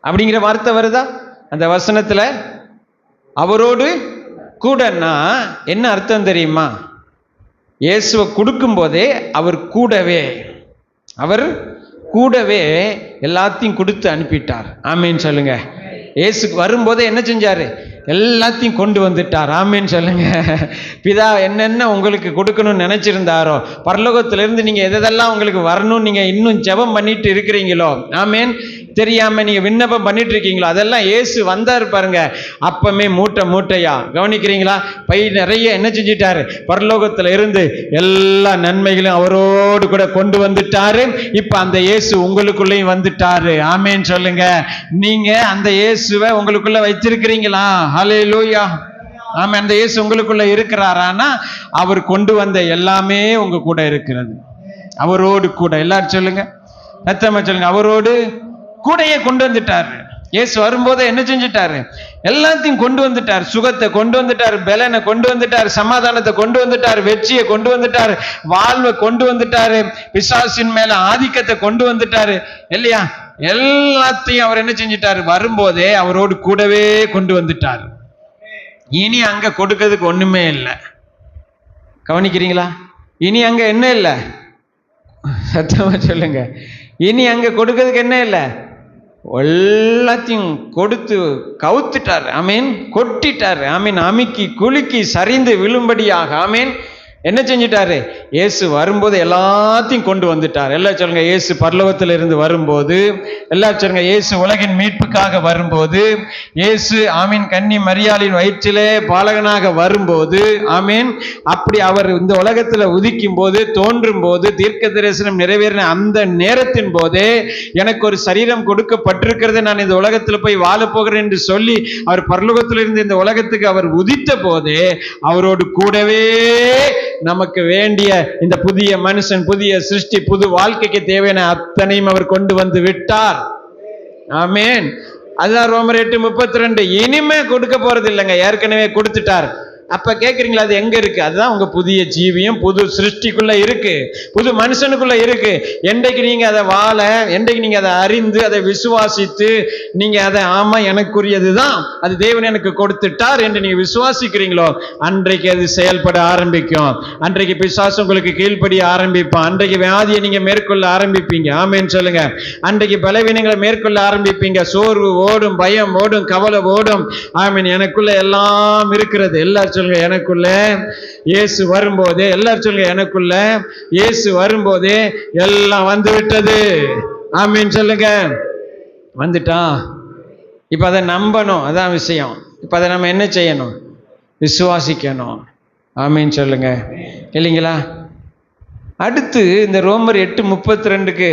அப்படிங்கிற வார்த்தை வருதா அந்த வசனத்துல? அவரோடு கூடன்னா என்ன அர்த்தம் தெரியுமா? இயேசுவை கொடுக்கும் போதே அவர் கூடவே எல்லாத்தையும் கொடுத்து அனுப்பிட்டார். ஆமேன்னு சொல்லுங்க. இயேசுக்கு வரும்போதே என்ன செஞ்சாரு? எல்லாத்தையும் கொண்டு வந்துட்டார். ஆமேன்னு சொல்லுங்க. பிதா என்னென்ன உங்களுக்கு கொடுக்கணும்னு நினைச்சிருந்தாரோ, பரலோகத்திலிருந்து நீங்க எதெல்லாம் உங்களுக்கு வரணும்னு நீங்க இன்னும் ஜெபம் பண்ணிட்டு இருக்கிறீங்களோ, ஆமேன், தெரியாம நீங்க விண்ணப்பம் பண்ணிட்டு இருக்கீங்களோ, அதெல்லாம் இயேசு வந்தாரு பாருங்க, அப்பமே மூட்டையா கவனிக்கிறீங்களா? பை நிறைய என்ன செஞ்சிட்டாரு? பரலோகத்துல இருந்து எல்லா நன்மைகளையும் அவரோடு கூட கொண்டு வந்துட்டாரு. இப்ப அந்த இயேசு உங்களுக்குள்ளேயும் வந்துட்டாரு. ஆமேன்னு சொல்லுங்க. நீங்க அந்த இயேசுவை உங்களுக்குள்ள வச்சிருக்கிறீங்களா? ஹல்லேலூயா. ஆமா, அந்த இயேசு உங்களுக்குள்ள இருக்கிறாரானா அவர் கொண்டு வந்த எல்லாமே உங்க கூட இருக்கிறது. அவரோடு கூட. எல்லாரும் சொல்லுங்க, சத்தமா சொல்லுங்க, அவரோடு கூடையே கொண்டு வந்துட்டாரு. இயேசு வரும்போது என்ன செஞ்சுட்டாரு? எல்லாத்தையும் கொண்டு வந்துட்டார். சுகத்தை கொண்டு வந்துட்டார், பலனை கொண்டு வந்துட்டார், சமாதானத்தை கொண்டு வந்துட்டார், வெற்றியை கொண்டு வந்துட்டார், வாழ்வை கொண்டு வந்துட்டாரு, பிசாசின் மேல ஆதிக்கத்தை கொண்டு வந்துட்டாரு இல்லையா? எல்லாத்தையும் அவர் என்ன செஞ்சிட்டாரு? வரும்போதே அவரோடு கூடவே கொண்டு வந்துட்டார். இனி அங்க கொடுக்கிறதுக்கு ஒண்ணுமே இல்லை. கவனிக்கிறீங்களா? இனி அங்க என்ன இல்லை? சத்தமா சொல்லுங்க. இனி அங்க கொடுக்கிறதுக்கு என்ன இல்லை? எல்லாத்தையும் கொடுத்து கவுத்துட்டார். ஆமீன். கொட்டிட்டார். ஆமீன். அமுக்கி குலுக்கி சரிந்து விழும்படியாக, ஆமீன், என்ன செஞ்சிட்டாரு? இயேசு வரும்போது எல்லாத்தையும் கொண்டு வந்துட்டார். எல்லாம் சொல்லுங்க, இயேசு பரலோகத்தில் இருந்து வரும்போது, எல்லாம் சொல்லுங்க, இயேசு உலகின் மீட்புக்காக வரும்போது, இயேசு ஆமீன் கன்னி மரியாளின் வயிற்றிலே பாலகனாக வரும்போது, ஆமீன், அப்படி அவர் இந்த உலகத்தில் உதிக்கும் போது, தோன்றும் போது, தீர்க்க தரிசனம் நிறைவேறின அந்த நேரத்தின் போதே எனக்கு ஒரு சரீரம் கொடுக்கப்பட்டிருக்கிறது, நான் இந்த உலகத்தில் போய் வாழ போகிறேன் என்று சொல்லி அவர் பரலோகத்தில் இருந்து இந்த உலகத்துக்கு அவர் உதித்த போதே அவரோடு கூடவே நமக்கு வேண்டிய இந்த புதிய மனுஷன், புதிய சிருஷ்டி, புது வாழ்க்கைக்கு தேவையான அத்தனையும் அவர் கொண்டு வந்து விட்டார். ஆமேன். அதுதான் ரோமர் 8:32. இனிமே கொடுக்க போறது இல்லைங்க, ஏற்கனவே கொடுத்துட்டார். அப்ப கேட்குறீங்களா, அது எங்க இருக்கு? அதுதான் உங்க புதிய ஜீவியம் புது சிருஷ்டிக்குள்ள இருக்கு, புது மனுஷனுக்குள்ள இருக்கு. என்றைக்கு நீங்க அதை வாழ, என்றைக்கு நீங்க அதை அறிந்து அதை விசுவாசித்து நீங்க அதை ஆமா எனக்குரியதுதான், அது தேவன் எனக்கு கொடுத்துட்டார் என்று நீங்க விசுவாசிக்கிறீங்களோ, அன்றைக்கு அது செயல்பட ஆரம்பிக்கும். அன்றைக்கு பிசாசு உங்களுக்கு கீழ்ப்படிய ஆரம்பிப்பான். அன்றைக்கு வியாதியை நீங்க மேற்கொள்ள ஆரம்பிப்பீங்க. ஆமேன்னு சொல்லுங்க. அன்றைக்கு பலவீனங்களை மேற்கொள்ள ஆரம்பிப்பீங்க. சோர்வு ஓடும், பயம் ஓடும், கவலை ஓடும். ஆமீன். எனக்குள்ள எல்லாம் இருக்கிறது. எல்லாரும் சொல்லுங்க, எனக்குள்ள இயேசு வரும்போதே. எல்லாரும் சொல்லுங்க, எனக்குள்ள இயேசு வரும்போதே எல்லாம் வந்து விட்டது. ஆமீன் சொல்லுங்க. வந்துட்டான். இப்ப அதை நம்பணும், அதான் விஷயம். இப்ப அதை நம்ம என்ன செய்யணும்? விசுவாசிக்கணும். ஆமீன் சொல்லுங்க, இல்லைங்களா? அடுத்து இந்த ரோமர் 8:32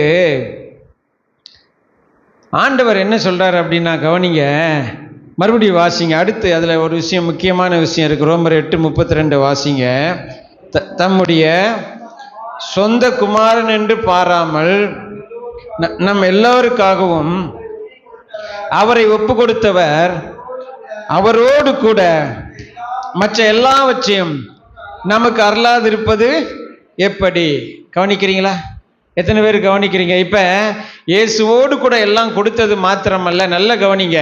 ஆண்டவர் என்ன சொல்றாரு அப்படின்னா, கவனிங்க, மறுபடியும் வாசிங்க. அடுத்து அதுல ஒரு விஷயம், முக்கியமான விஷயம் இருக்கு. ரோமர் 8:32 வாசிங்க. தம்முடைய சொந்த குமாரன் என்று பாராமல் நம் எல்லோருக்காகவும் அவரை ஒப்பு கொடுத்தவர் அவரோடு கூட மற்ற எல்லாவற்றையும் நமக்கு அருளாதிருப்பது எப்படி? கவனிக்கிறீங்களா? எத்தனை பேர் கவனிக்கிறீங்க? இப்ப இயேசுவோடு கூட எல்லாம் கொடுத்தது மாத்திரமல்ல, நல்ல கவனிங்க,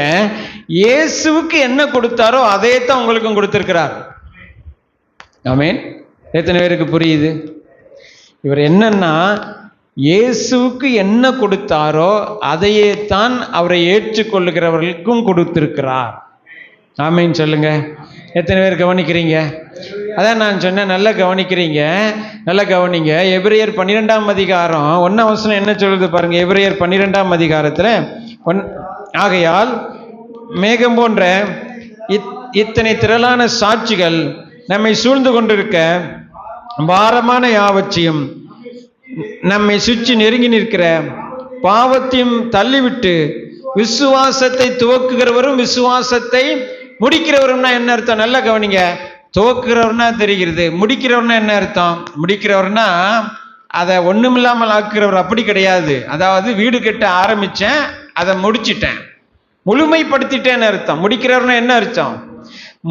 இயேசுவுக்கு என்ன கொடுத்தாரோ அதே தான் உங்களுக்கும் கொடுத்திருக்கிறார். ஆமென். எத்தனை பேருக்கு புரியுது? இவர் என்னன்னா, இயேசுவுக்கு என்ன கொடுத்தாரோ அதையே தான் அவரை ஏற்றுக்கொள்ளுகிறவர்களுக்கும் கொடுத்திருக்கிறார். ஆமென் சொல்லுங்க. எத்தனை பேர் கவனிக்கிறீங்க? அதான் நான் சொன்னேன், நல்லா கவனிக்கிறீங்க, நல்லா கவனிங்க. எபிரேயர் 12ஆம் அதிகாரம் 1ஆம் வசனம் என்ன சொல்லுது பாருங்க. எபிரேயர் 12ஆம் அதிகாரத்துல ஆகையால் மேகம் போன்ற இத்தனை திரளான சாட்சிகள் நம்மை சூழ்ந்து கொண்டிருக்க பாரமான யாவற்றையும் நம்மை சுற்றி நெருங்கி நிற்கிற பாவத்தையும் தள்ளிவிட்டு விசுவாசத்தை துவக்குகிறவரும் விசுவாசத்தை முடிக்கிறவரும்னா என்ன அர்த்தம்? நல்லா கவனிங்க. துவக்குறவர்னா தெரிகிறது, முடிக்கிறவர்னா என்ன அர்த்தம்? முடிக்கிறவர்னா அதை ஒண்ணுமில்லாமல் ஆக்குறவர் அப்படி கிடையாது. அதாவது வீடு கட்ட ஆரம்பிச்சேன், அதை முடிச்சிட்டேன், முழுமைப்படுத்திட்டேன்னு அர்த்தம். முடிக்கிறவர்னா என்ன அர்த்தம்?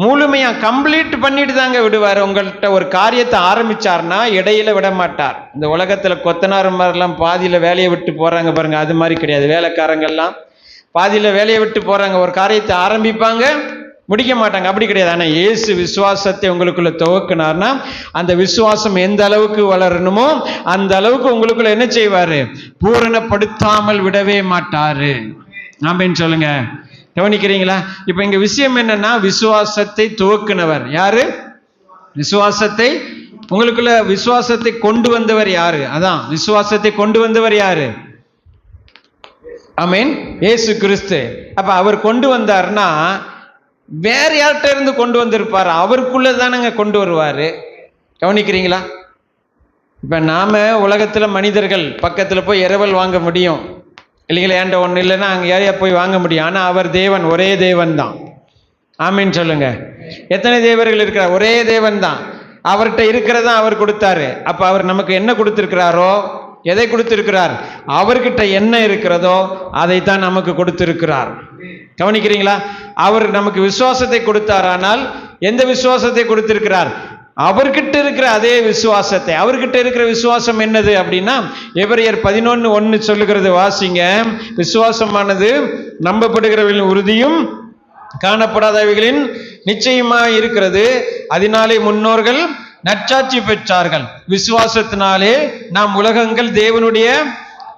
முழுமையா கம்ப்ளீட் பண்ணிட்டு தாங்க விடுவார். உங்கள்கிட்ட ஒரு காரியத்தை ஆரம்பிச்சார்னா இடையில விட மாட்டார். இந்த உலகத்துல கொத்தனார் மாதிரிலாம் பாதியில வேலையை விட்டு போறாங்க பாருங்க, அது மாதிரி கிடையாது. வேலைக்காரங்கெல்லாம் பாதியில வேலையை விட்டு போறாங்க, ஒரு காரியத்தை ஆரம்பிப்பாங்க, முடிக்க மாட்டாங்க, அப்படி கிடையாது. ஆனா இயேசு விசுவாசத்தை உங்களுக்குள்ள துவக்கினார்னா அந்த விசுவாசம் எந்த அளவுக்கு வளரணுமோ அந்த அளவுக்கு உங்களுக்குள்ள என்ன செய்வாரு? பூரணப்படுத்தாமல் விடவே மாட்டாரு. ஆமென் சொல்லுங்க. கவனிக்கிறீங்களா? இப்ப இங்க விஷயம் என்னன்னா, விசுவாசத்தை துவக்கினவர் யாரு? விசுவாசத்தை உங்களுக்குள்ள விசுவாசத்தை கொண்டு வந்தவர் யாரு? அதான் விசுவாசத்தை கொண்டு வந்தவர் யாரு? ஆமென், இயேசு கிறிஸ்து. அப்ப அவர் கொண்டு வந்தார்னா வேற யார்கிட்ட இருந்து கொண்டு வந்திருப்பாரு? அவருக்குள்ளதானங்க கொண்டு வருவாரு. கவனிக்கிறீங்களா? இப்ப நாம உலகத்துல மனிதர்கள் பக்கத்துல போய் இரவல் வாங்க முடியும் இல்லைங்களா? ஏண்ட ஒண்ணு இல்லைன்னா அங்க யாரையா போய் வாங்க முடியும். ஆனா அவர் தேவன், ஒரே தேவன் தான். ஆமீன் சொல்லுங்க. எத்தனை தேவர்கள் இருக்கிறார்? ஒரே தேவன் தான். அவர்கிட்ட இருக்கிறதா அவர் கொடுத்தாரு. அப்ப அவர் நமக்கு என்ன கொடுத்திருக்கிறாரோ, எதை கொடுத்திருக்கிறார்? அவர்கிட்ட என்ன இருக்கிறதோ அதைத்தான் நமக்கு கொடுத்திருக்கிறார். கவனிக்கிறீங்களா? அவர் நமக்கு விசுவாசத்தை கொடுத்தார். ஆனால் எந்த விசுவாசத்தை கொடுத்திருக்கிறார்? அவர்கிட்ட இருக்கிற அதே விசுவாசத்தை. அவர்கிட்ட இருக்கிற விசுவாசம் என்னது அப்படின்னா, எபிரேயர் 11:1 சொல்லுகிறது, வாசிங்க. விசுவாசமானது நம்பப்படுகிறவர்களின் உறுதியும் காணப்படாதவைகளின் நிச்சயமாய் இருக்கிறது, அதனாலே முன்னோர்கள் நற்சாட்சி பெற்றார்கள். விசுவாசத்தினாலே நாம் உலகங்கள் தேவனுடைய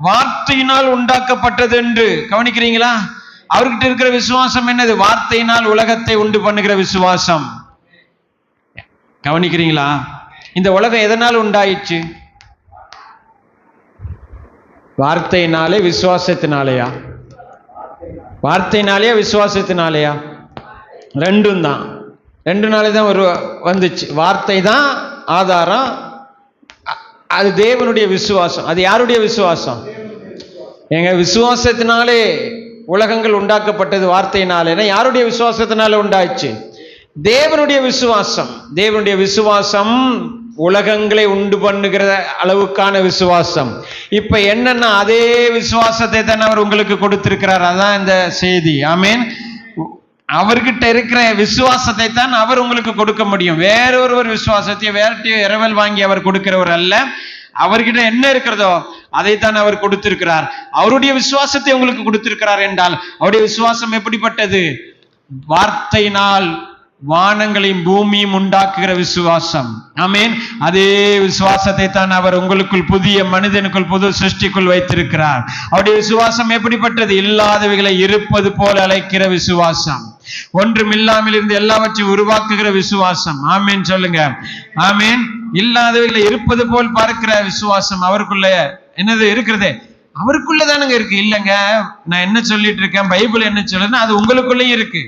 வார்த்தையினால் உண்டாக்கப்பட்டது என்று. கவனிக்கிறீங்களா? அவர்கிட்ட இருக்கிற விசுவாசம் என்னது? வார்த்தையினால் உலகத்தை உண்டு பண்ணுகிற விசுவாசம். கவனிக்கிறீங்களா? இந்த உலகம் எதனால் உண்டாயிற்று? வார்த்தையினாலே, விசுவாசத்தினாலேயா? வார்த்தையினாலேயா விசுவாசத்தினாலேயா? ரெண்டும் தான். ரெண்டு நாளே தான் வந்துச்சு. வார்த்தை தான் ஆதாரம், அது தேவனுடைய விசுவாசம். அது யாருடைய விசுவாசம்? எங்க விசுவாசத்தினாலே உலகங்கள் உண்டாக்கப்பட்டது. வார்த்தையினாலே யாருடைய விசுவாசத்தினால உண்டாயிடுச்சு? தேவனுடைய விசுவாசம். தேவனுடைய விசுவாசம் உலகங்களை உண்டு பண்ணுகிற அளவுக்கான விசுவாசம். இப்ப என்னன்னா, அதே விசுவாசத்தை தான் அவர் உங்களுக்கு கொடுத்திருக்கிறார். அதான் இந்த செய்தி. ஆமீன். அவர்கிட்ட இருக்கிற விசுவாசத்தை தான் அவர் உங்களுக்கு கொடுக்க முடியும். வேறொரு விசுவாசத்தை வேறட்டையும் இரவல் வாங்கி அவர் கொடுக்கிறவர் அல்ல. அவர்கிட்ட என்ன இருக்கிறதோ அதைத்தான் அவர் கொடுத்திருக்கிறார். அவருடைய விசுவாசத்தை உங்களுக்கு கொடுத்திருக்கிறார் என்றால் அவருடைய விசுவாசம் எப்படிப்பட்டது? வார்த்தையினால் வானங்களையும் பூமியும் உண்டாக்குகிற விசுவாசம். ஆமீன். அதே விசுவாசத்தை தான் அவர் உங்களுக்குள், புதிய மனிதனுக்குள், புது சிருஷ்டிக்குள் வைத்திருக்கிறார். அவருடைய விசுவாசம் எப்படிப்பட்டது? இல்லாதவைகளை இருப்பது போல அழைக்கிற விசுவாசம். ஒன்றும் இல்லாமல் இருந்து எல்லாவற்றையும் உருவாக்குகிற விசுவாசம். ஆமீன் சொல்லுங்க. ஆமீன். இல்லாதவைகளை இருப்பது போல் பார்க்கிற விசுவாசம் அவருக்குள்ள என்னது இருக்கிறது? அவருக்குள்ளதானுங்க இருக்கு. இல்லைங்க, நான் என்ன சொல்லிட்டு இருக்கேன், பைபிள் என்ன சொல்லுதுன்னா அது உங்களுக்குள்ளேயும் இருக்கு.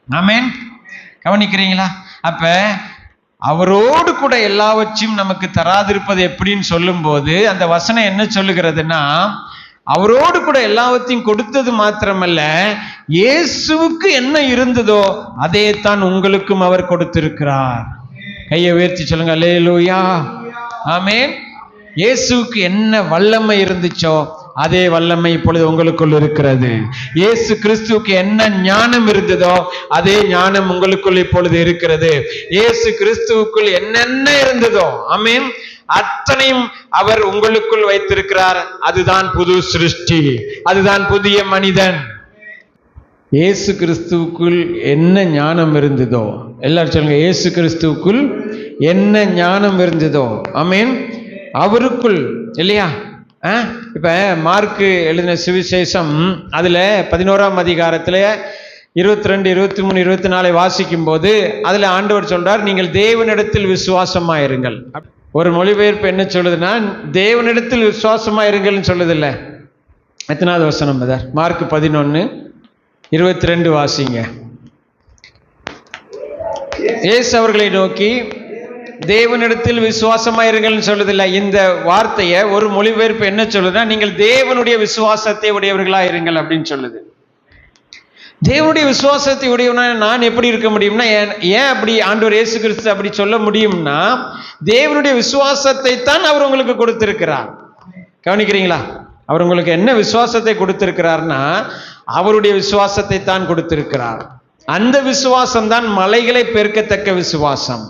ஆமீன். கவனிக்கிறீங்களா? அப்ப அவரோடு கூட எல்லாவற்றையும் நமக்கு தராதிருப்பது எப்படின்னு சொல்லும் போது அந்த வசனம் என்ன சொல்லுகிறதுனா, அவரோடு கூட எல்லாவற்றையும் கொடுத்தது மாத்திரமல்ல, இயேசுவுக்கு என்ன இருந்ததோ அதே தான் உங்களுக்கும் அவர் கொடுத்திருக்கிறார். கையை உயர்த்தி சொல்லுங்க, அல்லேலூயா. ஆமென். இயேசுவுக்கு என்ன வல்லமை இருந்துச்சோ அதே வல்லமை இப்பொழுது உங்களுக்குள் இருக்கிறது. இயேசு கிறிஸ்துவுக்கு என்ன ஞானம் இருந்ததோ அதே ஞானம் உங்களுக்குள் இப்பொழுது இருக்கிறது. இயேசு கிறிஸ்துவுக்குள் என்னென்ன இருந்ததோ ஆமென் அத்தனையும் அவர் உங்களுக்குள் வைத்திருக்கிறார். அதுதான் புது சிருஷ்டி, அதுதான் புதிய மனிதன். இயேசு கிறிஸ்துவுக்குள் என்ன ஞானம் இருந்ததோ, எல்லாரும் சொல்லுங்க, இயேசு கிறிஸ்துவுக்குள் என்ன ஞானம் இருந்ததோ ஆமென் அவருக்குள் இல்லையா. இப்ப மார்க்கு எழுதின சுவிசேஷம் அதுல 11ஆம் அதிகாரத்துல 22, 23, 24 வாசிக்கும் போது அதுல ஆண்டவர் சொல்றார், நீங்கள் தேவனிடத்தில் விசுவாசமாயிருங்கள். ஒரு மொழிபெயர்ப்பு என்ன சொல்லுதுன்னா, தேவனிடத்தில் விசுவாசமாயிருங்கள்னு சொல்லுதில்ல. எத்தனாவது வசனம் பதர்? மார்க் 11:22 வாசிங்க. இயேசு அவர்களை நோக்கி தேவனிடத்தில் விசுவாசமாயிருங்கள்னு சொல்லுதில்ல. இந்த வார்த்தையை ஒரு மொழிபெயர்ப்பு என்ன சொல்லுதுன்னா, நீங்கள் தேவனுடைய விசுவாசத்தை உடையவர்களா இருங்கள் அப்படின்னு சொல்லுது. தேவனுடைய விசுவாசத்தை உடையவனா நான் எப்படி இருக்க முடியும்னா, ஏன் அப்படி ஆண்டவர் இயேசு கிறிஸ்து அப்படி சொல்ல முடியும்னா, தேவனுடைய விசுவாசத்தை தான் அவர் உங்களுக்கு கொடுத்திருக்கிறார். கவனிக்கிறீங்களா? அவர் உங்களுக்கு என்ன விசுவாசத்தை கொடுத்திருக்கிறார்னா, அவருடைய விசுவாசத்தை தான் கொடுத்திருக்கிறார். அந்த விசுவாசம் தான் மலைகளை பெருக்கத்தக்க விசுவாசம்,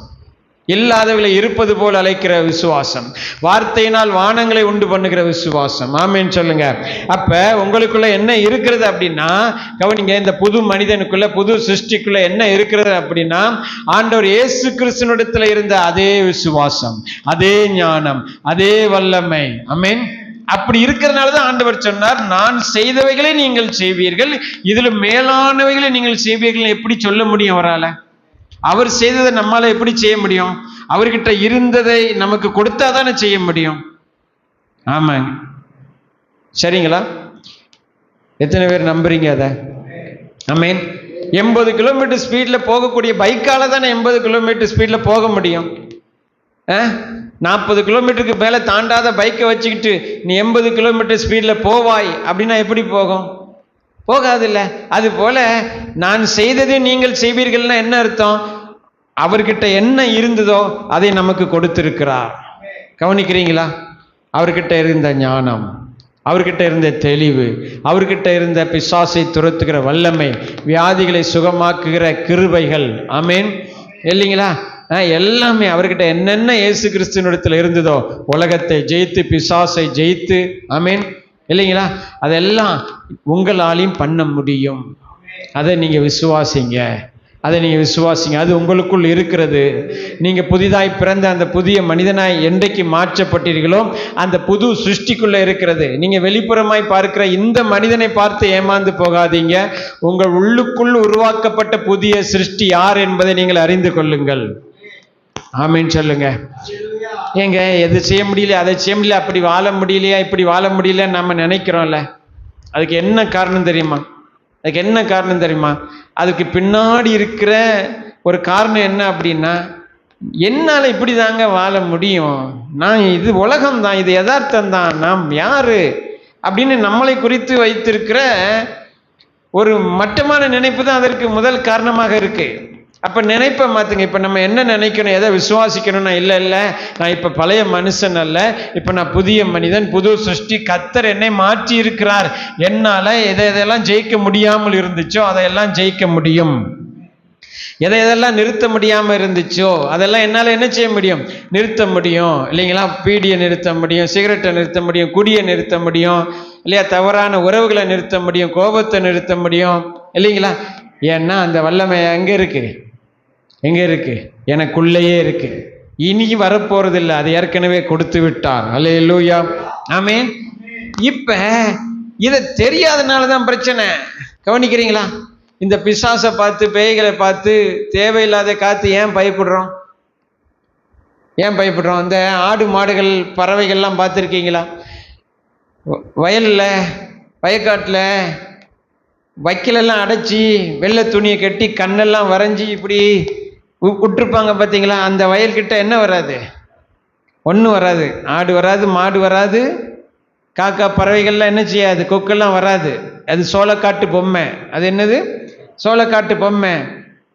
இல்லாதவர்களை இருப்பது போல் அழைக்கிற விசுவாசம், வார்த்தையினால் வானங்களை உண்டு பண்ணுகிற விசுவாசம். ஆமென் சொல்லுங்க. அப்ப உங்களுக்குள்ள என்ன இருக்கிறது அப்படின்னா, கவனிங்க, இந்த புது மனிதனுக்குள்ள புது சிருஷ்டிக்குள்ள என்ன இருக்கிறது அப்படின்னா, ஆண்டவர் இயேசு கிறிஸ்துவினிடத்தில் இருந்த அதே விசுவாசம், அதே ஞானம், அதே வல்லமை. ஆமென். அப்படி இருக்கிறதுனால தான் ஆண்டவர் சொன்னார், நான் செய்தவைகளை நீங்கள் செய்வீர்கள், இதுல மேலானவைகளை நீங்கள் செய்வீர்கள். எப்படி சொல்ல முடியும் அவரால? அவர் செய்ததை நம்மால எப்படி செய்ய முடியும்? அவர்கிட்ட இருந்ததை நமக்கு கொடுத்தா தானே செய்ய முடியும். ஆமாங்க, சரிங்களா? எத்தனை பேர் நம்புறீங்க அதை? ஆமென். 80 கிலோமீட்டர் ஸ்பீட்ல போகக்கூடிய பைக்கால தானே 80 கிலோமீட்டர் ஸ்பீட்ல போக முடியும். 40 கிலோமீட்டருக்கு மேல தாண்டாத பைக்கை வச்சுக்கிட்டு நீ 80 கிலோமீட்டர் ஸ்பீட்ல போவாய் அப்படின்னா எப்படி போகும்? போகாது இல்ல. அது போல நான் செய்ததை நீங்கள் செய்வீர்கள்னா என்ன அர்த்தம்? அவர்கிட்ட என்ன இருந்ததோ அதை நமக்கு கொடுத்திருக்கிறார். கவனிக்கிறீங்களா? அவர்கிட்ட இருந்த ஞானம், அவர்கிட்ட இருந்த தெளிவு, அவர்கிட்ட இருந்த பிசாசை துரத்துகிற வல்லமை, வியாதிகளை சுகமாக்குகிற கிருபைகள். ஆமென் இல்லைங்களா? எல்லாமே அவர்கிட்ட என்னென்ன இயேசு கிறிஸ்துவினிடத்தில் இருந்ததோ, உலகத்தை ஜெயித்து பிசாசை ஜெயித்து, ஆமென் இல்லைங்களா, அதெல்லாம் உங்களாலையும் பண்ண முடியும். அதை நீங்க விசுவாசிங்க, அதை நீங்க விசுவாசிங்க. அது உங்களுக்குள் இருக்கிறது. நீங்க புதிதாய் பிறந்த அந்த புதிய மனிதனாய் என்றைக்கு மாற்றப்பட்டீர்களோ அந்த புது சிருஷ்டிக்குள்ள இருக்கிறது. நீங்க வெளிப்புறமாய் பார்க்கிற இந்த மனிதனை பார்த்து ஏமாந்து போகாதீங்க. உங்கள் உள்ளுக்குள் உருவாக்கப்பட்ட புதிய சிருஷ்டி யார் என்பதை நீங்கள் அறிந்து கொள்ளுங்கள். ஆமென் சொல்லுங்க. ஏங்க, எது செய்ய முடியல, அதை செய்ய முடியல, அப்படி வாழ முடியலையா, இப்படி வாழ முடியல நம்ம நினைக்கிறோம்ல, அதுக்கு என்ன காரணம் தெரியுமா? அதுக்கு என்ன காரணம் தெரியுமா? அதுக்கு பின்னாடி இருக்கிற ஒரு காரணம் என்ன அப்படின்னா, என்னால் இப்படி தாங்க வாழ முடியும், நான் இது உலகம் தான், இது யதார்த்தம் தான், நாம் யாரு அப்படின்னு நம்மளை குறித்து வைத்திருக்கிற ஒரு மட்டமான நினைப்பு தான் அதற்கு முதல் காரணமாக இருக்கு. அப்ப நினைப்பை மாத்துங்க. இப்ப நம்ம என்ன நினைக்கணும், எதை விசுவாசிக்கணும்னா, இல்ல நான் இப்ப பழைய மனுஷன் அல்ல, இப்ப நான் புதிய மனிதன், புது சிருஷ்டி, கர்த்தர் என்னை மாற்றி இருக்கிறார், என்னால எதெல்லாம் ஜெயிக்க முடியாமல் இருந்துச்சோ அதையெல்லாம் ஜெயிக்க முடியும், எதெல்லாம் நிறுத்த முடியாம இருந்துச்சோ அதெல்லாம் என்னால என்ன செய்ய முடியும், நிறுத்த முடியும். இல்லைங்களா? பீடியை நிறுத்த முடியும், சிகரெட்டை நிறுத்த முடியும், குடியை நிறுத்த முடியும், இல்லையா, தவறான உறவுகளை நிறுத்த முடியும், கோபத்தை நிறுத்த முடியும், இல்லைங்களா? ஏன்னா அந்த வல்லமை எங்க இருக்கு? எங்க இருக்கு? எனக்குள்ளேயே இருக்கு. இனி வரப்போறது இல்லை, அது ஏற்கனவே கொடுத்து விட்டார். அல்லேலூயா, ஆமென். இப்ப இதை தெரியாதனாலதான் பிரச்சனை. கவனிக்கிறீங்களா? இந்த பிசாசை பார்த்து, பேய்களை பார்த்து, தேவையில்லாத காத்து ஏன் பயப்படுறோம்? ஏன் பயப்படுறோம்? இந்த ஆடு மாடுகள் பறவைகள்லாம் பார்த்துருக்கீங்களா? வயல்ல, வயக்காட்டுல வைக்கலெல்லாம் அடைச்சி வெள்ளை துணியை கட்டி கண்ணெல்லாம் வரைஞ்சி இப்படி விட்டுருப்பாங்க பார்த்தீங்களா? அந்த வயல்கிட்ட என்ன வராது? ஒன்றும் வராது. ஆடு வராது, மாடு வராது, காக்கா பறவைகள்லாம் என்ன செய்யாது, கொக்கெல்லாம் வராது. அது சோளக்காட்டு பொம்மை. அது என்னது? சோளக்காட்டு பொம்மை.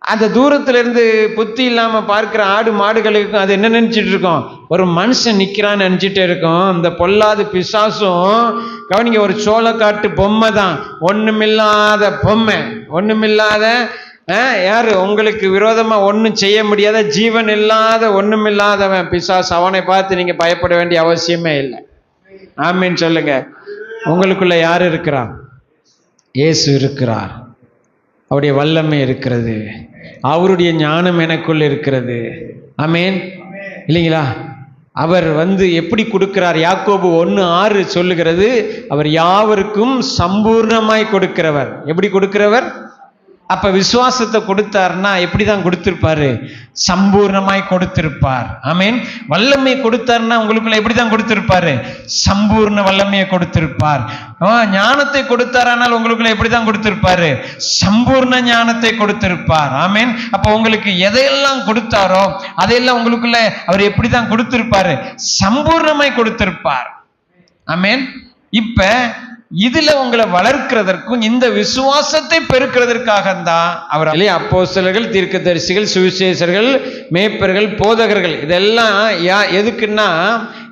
அந்த தூரத்துல இருந்து புத்தி இல்லாம பார்க்கிற ஆடு மாடுகளுக்கும் அது என்ன நினைச்சிட்டு இருக்கோம்? ஒரு மனுஷன் நிக்கிறான்னு நினைச்சிட்டே இருக்கும். இந்த பொல்லாத பிசாசும் கவனிங்க, ஒரு சோளக்காட்டு பொம்மை தான், ஒண்ணுமில்லாத பொம்மை, ஒண்ணுமில்லாத யாரு உங்களுக்கு விரோதமா ஒன்றும் செய்ய முடியாத ஜீவன் இல்லாத ஒண்ணுமில்லாதவன் பிசாசு. அவனை பார்த்து நீங்க பயப்பட வேண்டிய அவசியமே இல்லை. ஆமீன் சொல்லுங்க. உங்களுக்குள்ள யார் இருக்கிறார்? இயேசு இருக்கிறார். அவருடைய வல்லமை இருக்கிறது, அவருடைய ஞானம் எனக்குள் இருக்கிறது. ஆமேன் இல்லைங்களா? அவர் எப்படி கொடுக்கிறார்? யாக்கோபு 1:6 சொல்லுகிறது, அவர் யாவருக்கும் சம்பூர்ணமாய் கொடுக்கிறவர். எப்படி கொடுக்கிறவர்? அப்ப விசுவாசத்தை கொடுத்தார்னா எப்படிதான் கொடுத்திருப்பாரு? சம்பூர்ணமாய் கொடுத்திருப்பார். ஆமேன். வல்லமை கொடுத்தார்னா உங்களுக்குள்ள எப்படிதான் கொடுத்திருப்பாரு? சம்பூர்ண வல்லமையை கொடுத்திருப்பார். ஞானத்தை கொடுத்தாரானால் உங்களுக்குள்ள எப்படிதான் கொடுத்திருப்பாரு? சம்பூர்ண ஞானத்தை கொடுத்திருப்பார். ஆமேன். அப்ப உங்களுக்கு எதையெல்லாம் கொடுத்தாரோ அதையெல்லாம் உங்களுக்குள்ள அவர் எப்படிதான் கொடுத்திருப்பாரு? சம்பூர்ணமாய் கொடுத்திருப்பார். ஆமேன். இப்ப இதுல உங்களை வளர்க்கிறதற்கும் இந்த விசுவாசத்தை பெருக்கிறதற்காக தான் அவர் அப்போஸ்தலர்கள், தீர்க்கதரிசிகள், சுவிசேஷர்கள், மேய்ப்பர்கள், போதகர்கள், இதெல்லாம் எதுக்குன்னா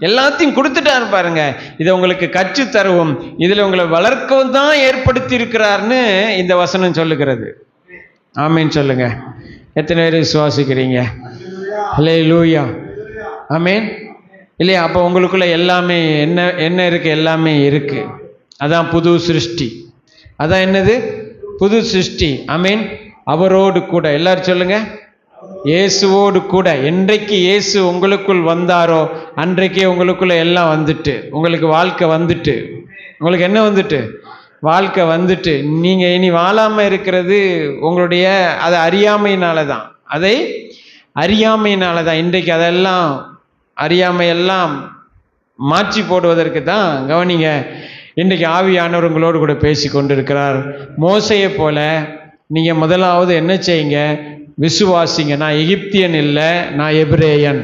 எல்லாத்தையும் கொடுத்துட்டாரு பாருங்க. இதை உங்களுக்கு கற்று தருவோம், இதுல உங்களை வளர்க்கவும் தான் ஏற்படுத்தி இருக்கிறார்னு இந்த வசனம் சொல்லுகிறது. ஆமீன் சொல்லுங்க. எத்தனை பேர் விசுவாசிக்கிறீங்க? அல்லேலூயா. ஆமீன் இல்லையா? அப்போ உங்களுக்குள்ள எல்லாமே என்ன இருக்கு? எல்லாமே இருக்கு. அதான் புது சிருஷ்டி. அதான் என்னது? புது சிருஷ்டி. ஆமீன். அவரோடு கூட, எல்லாரும் சொல்லுங்க, இயேசுவோடு கூட. என்றைக்கு இயேசு உங்களுக்குள் வந்தாரோ அன்றைக்கே உங்களுக்குள்ள எல்லாம் வந்துட்டு, உங்களுக்கு வாழ்க்கை வந்துட்டு. உங்களுக்கு என்ன வந்துட்டு? வாழ்க்கை வந்துட்டு. நீங்க இனி வாழாம இருக்கிறது உங்களுடைய அதை அறியாமையினால தான். அதை அறியாமையினால தான். இன்றைக்கு அதெல்லாம் அறியாமையெல்லாம் மாற்றி போடுவதற்கு தான். கவனிங்க, இன்றைக்கு ஆவியானவர் உங்களோடு கூட பேசி கொண்டிருக்கிறார். மோசையை போல நீங்க முதலாவது என்ன செய்யுங்க? விசுவாசிங்க. நான் எகிப்தியன் இல்லை, நான் எபிரேயன்.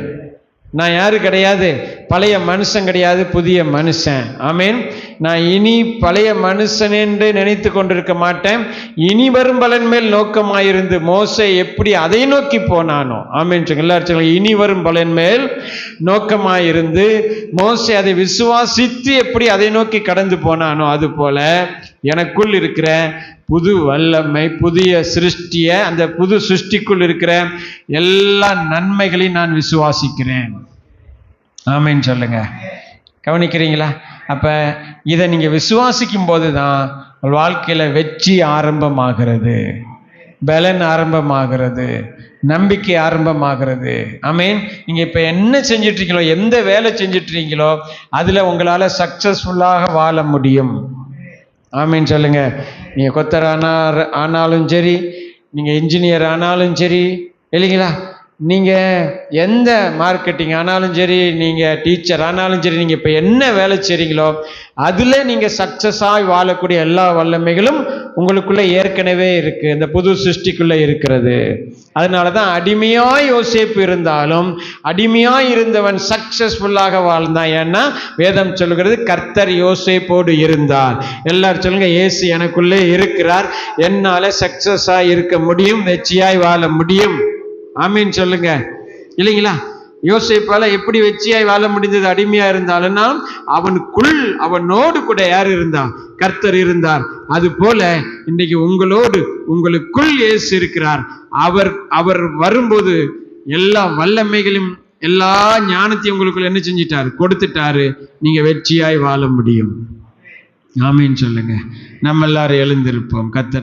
நான் யாரு கிடையாது? பழைய மனுஷன் கிடையாது, புதிய மனுஷன். ஆமீன். நான் இனி பழைய மனுஷன் என்று நினைத்து கொண்டிருக்க மாட்டேன். இனி வரும் பலன் மேல் நோக்கமாயிருந்து மோசே எப்படி அதை நோக்கி போனானோ, ஆமீன். எல்லாரும் இனி வரும் பலன் மேல் நோக்கமாயிருந்து மோசே அதை விசுவாசித்து எப்படி அதை நோக்கி கடந்து போனானோ, அது போல எனக்குள் இருக்கிற புது வல்லமை, புதிய சிருஷ்டிய, அந்த புது சிருஷ்டிக்குள் இருக்கிற எல்லா நன்மைகளையும் நான் விசுவாசிக்கிறேன். ஆமீன் சொல்லுங்க. கவனிக்கிறீங்களா? அப்ப இதை நீங்க விசுவாசிக்கும் போதுதான் உங்கள் வாழ்க்கையில வெற்றி ஆரம்பமாகிறது, பலன் ஆரம்பமாகிறது, நம்பிக்கை ஆரம்பமாகிறது. ஆமீன். நீங்க இப்ப என்ன செஞ்சிட்டு இருக்கீங்களோ, எந்த வேலை செஞ்சிட்டு இருக்கீங்களோ அதுல உங்களால சக்சஸ்ஃபுல்லாக வாழ முடியும். ஆமீன் சொல்லுங்க. நீங்க கொத்தர் ஆனாலும் சரி, நீங்க இன்ஜினியர் ஆனாலும் சரி, இல்லைங்களா? நீங்க எந்த மார்க்கெட்டிங் ஆனாலும் சரி, நீங்க டீச்சர் ஆனாலும் சரி, நீங்க இப்ப என்ன வேலை செய்றீங்களோ அதுல நீங்க சக்சஸாய் வாழக்கூடிய எல்லா வல்லமைகளும் உங்களுக்குள்ள ஏற்கனவே இருக்கு, இந்த புது சிருஷ்டிக்குள்ள இருக்கிறது. அதனாலதான் அடிமையாய் யோசேப்பு இருந்தாலும் அடிமையாய் இருந்தவன் சக்சஸ்ஃபுல்லாக வாழ்ந்தான். ஏன்னா வேதம் சொல்லுகிறது, கர்த்தர் யோசேப்போடு இருந்தார். எல்லாரும் சொல்லுங்க, இயேசு எனக்குள்ளே இருக்கிறார், என்னால சக்சஸா இருக்க முடியும், வெற்றியாய் வாழ முடியும். ஆமீன் சொல்லுங்க. இல்லைங்களா? யோசேப்பால எப்படி வெற்றியாய் வாழ முடிந்தது? அடிமையா இருந்தாலும் அவனோடு கூட யார் இருந்தா? கர்த்தர் இருந்தார். அது போல இன்றைக்கு உங்களுக்குள் இயேசு இருக்கிறார். அவர் வரும்போது எல்லா வல்லமைகளும் எல்லா ஞானத்தையும் உங்களுக்குள்ள என்ன செஞ்சிட்டாரு? கொடுத்துட்டாரு. நீங்க வெற்றியாய் வாழ முடியும். ஆமீன் சொல்லுங்க. நம்ம எல்லாரும் எழுந்திருப்போம். கர்த்தர்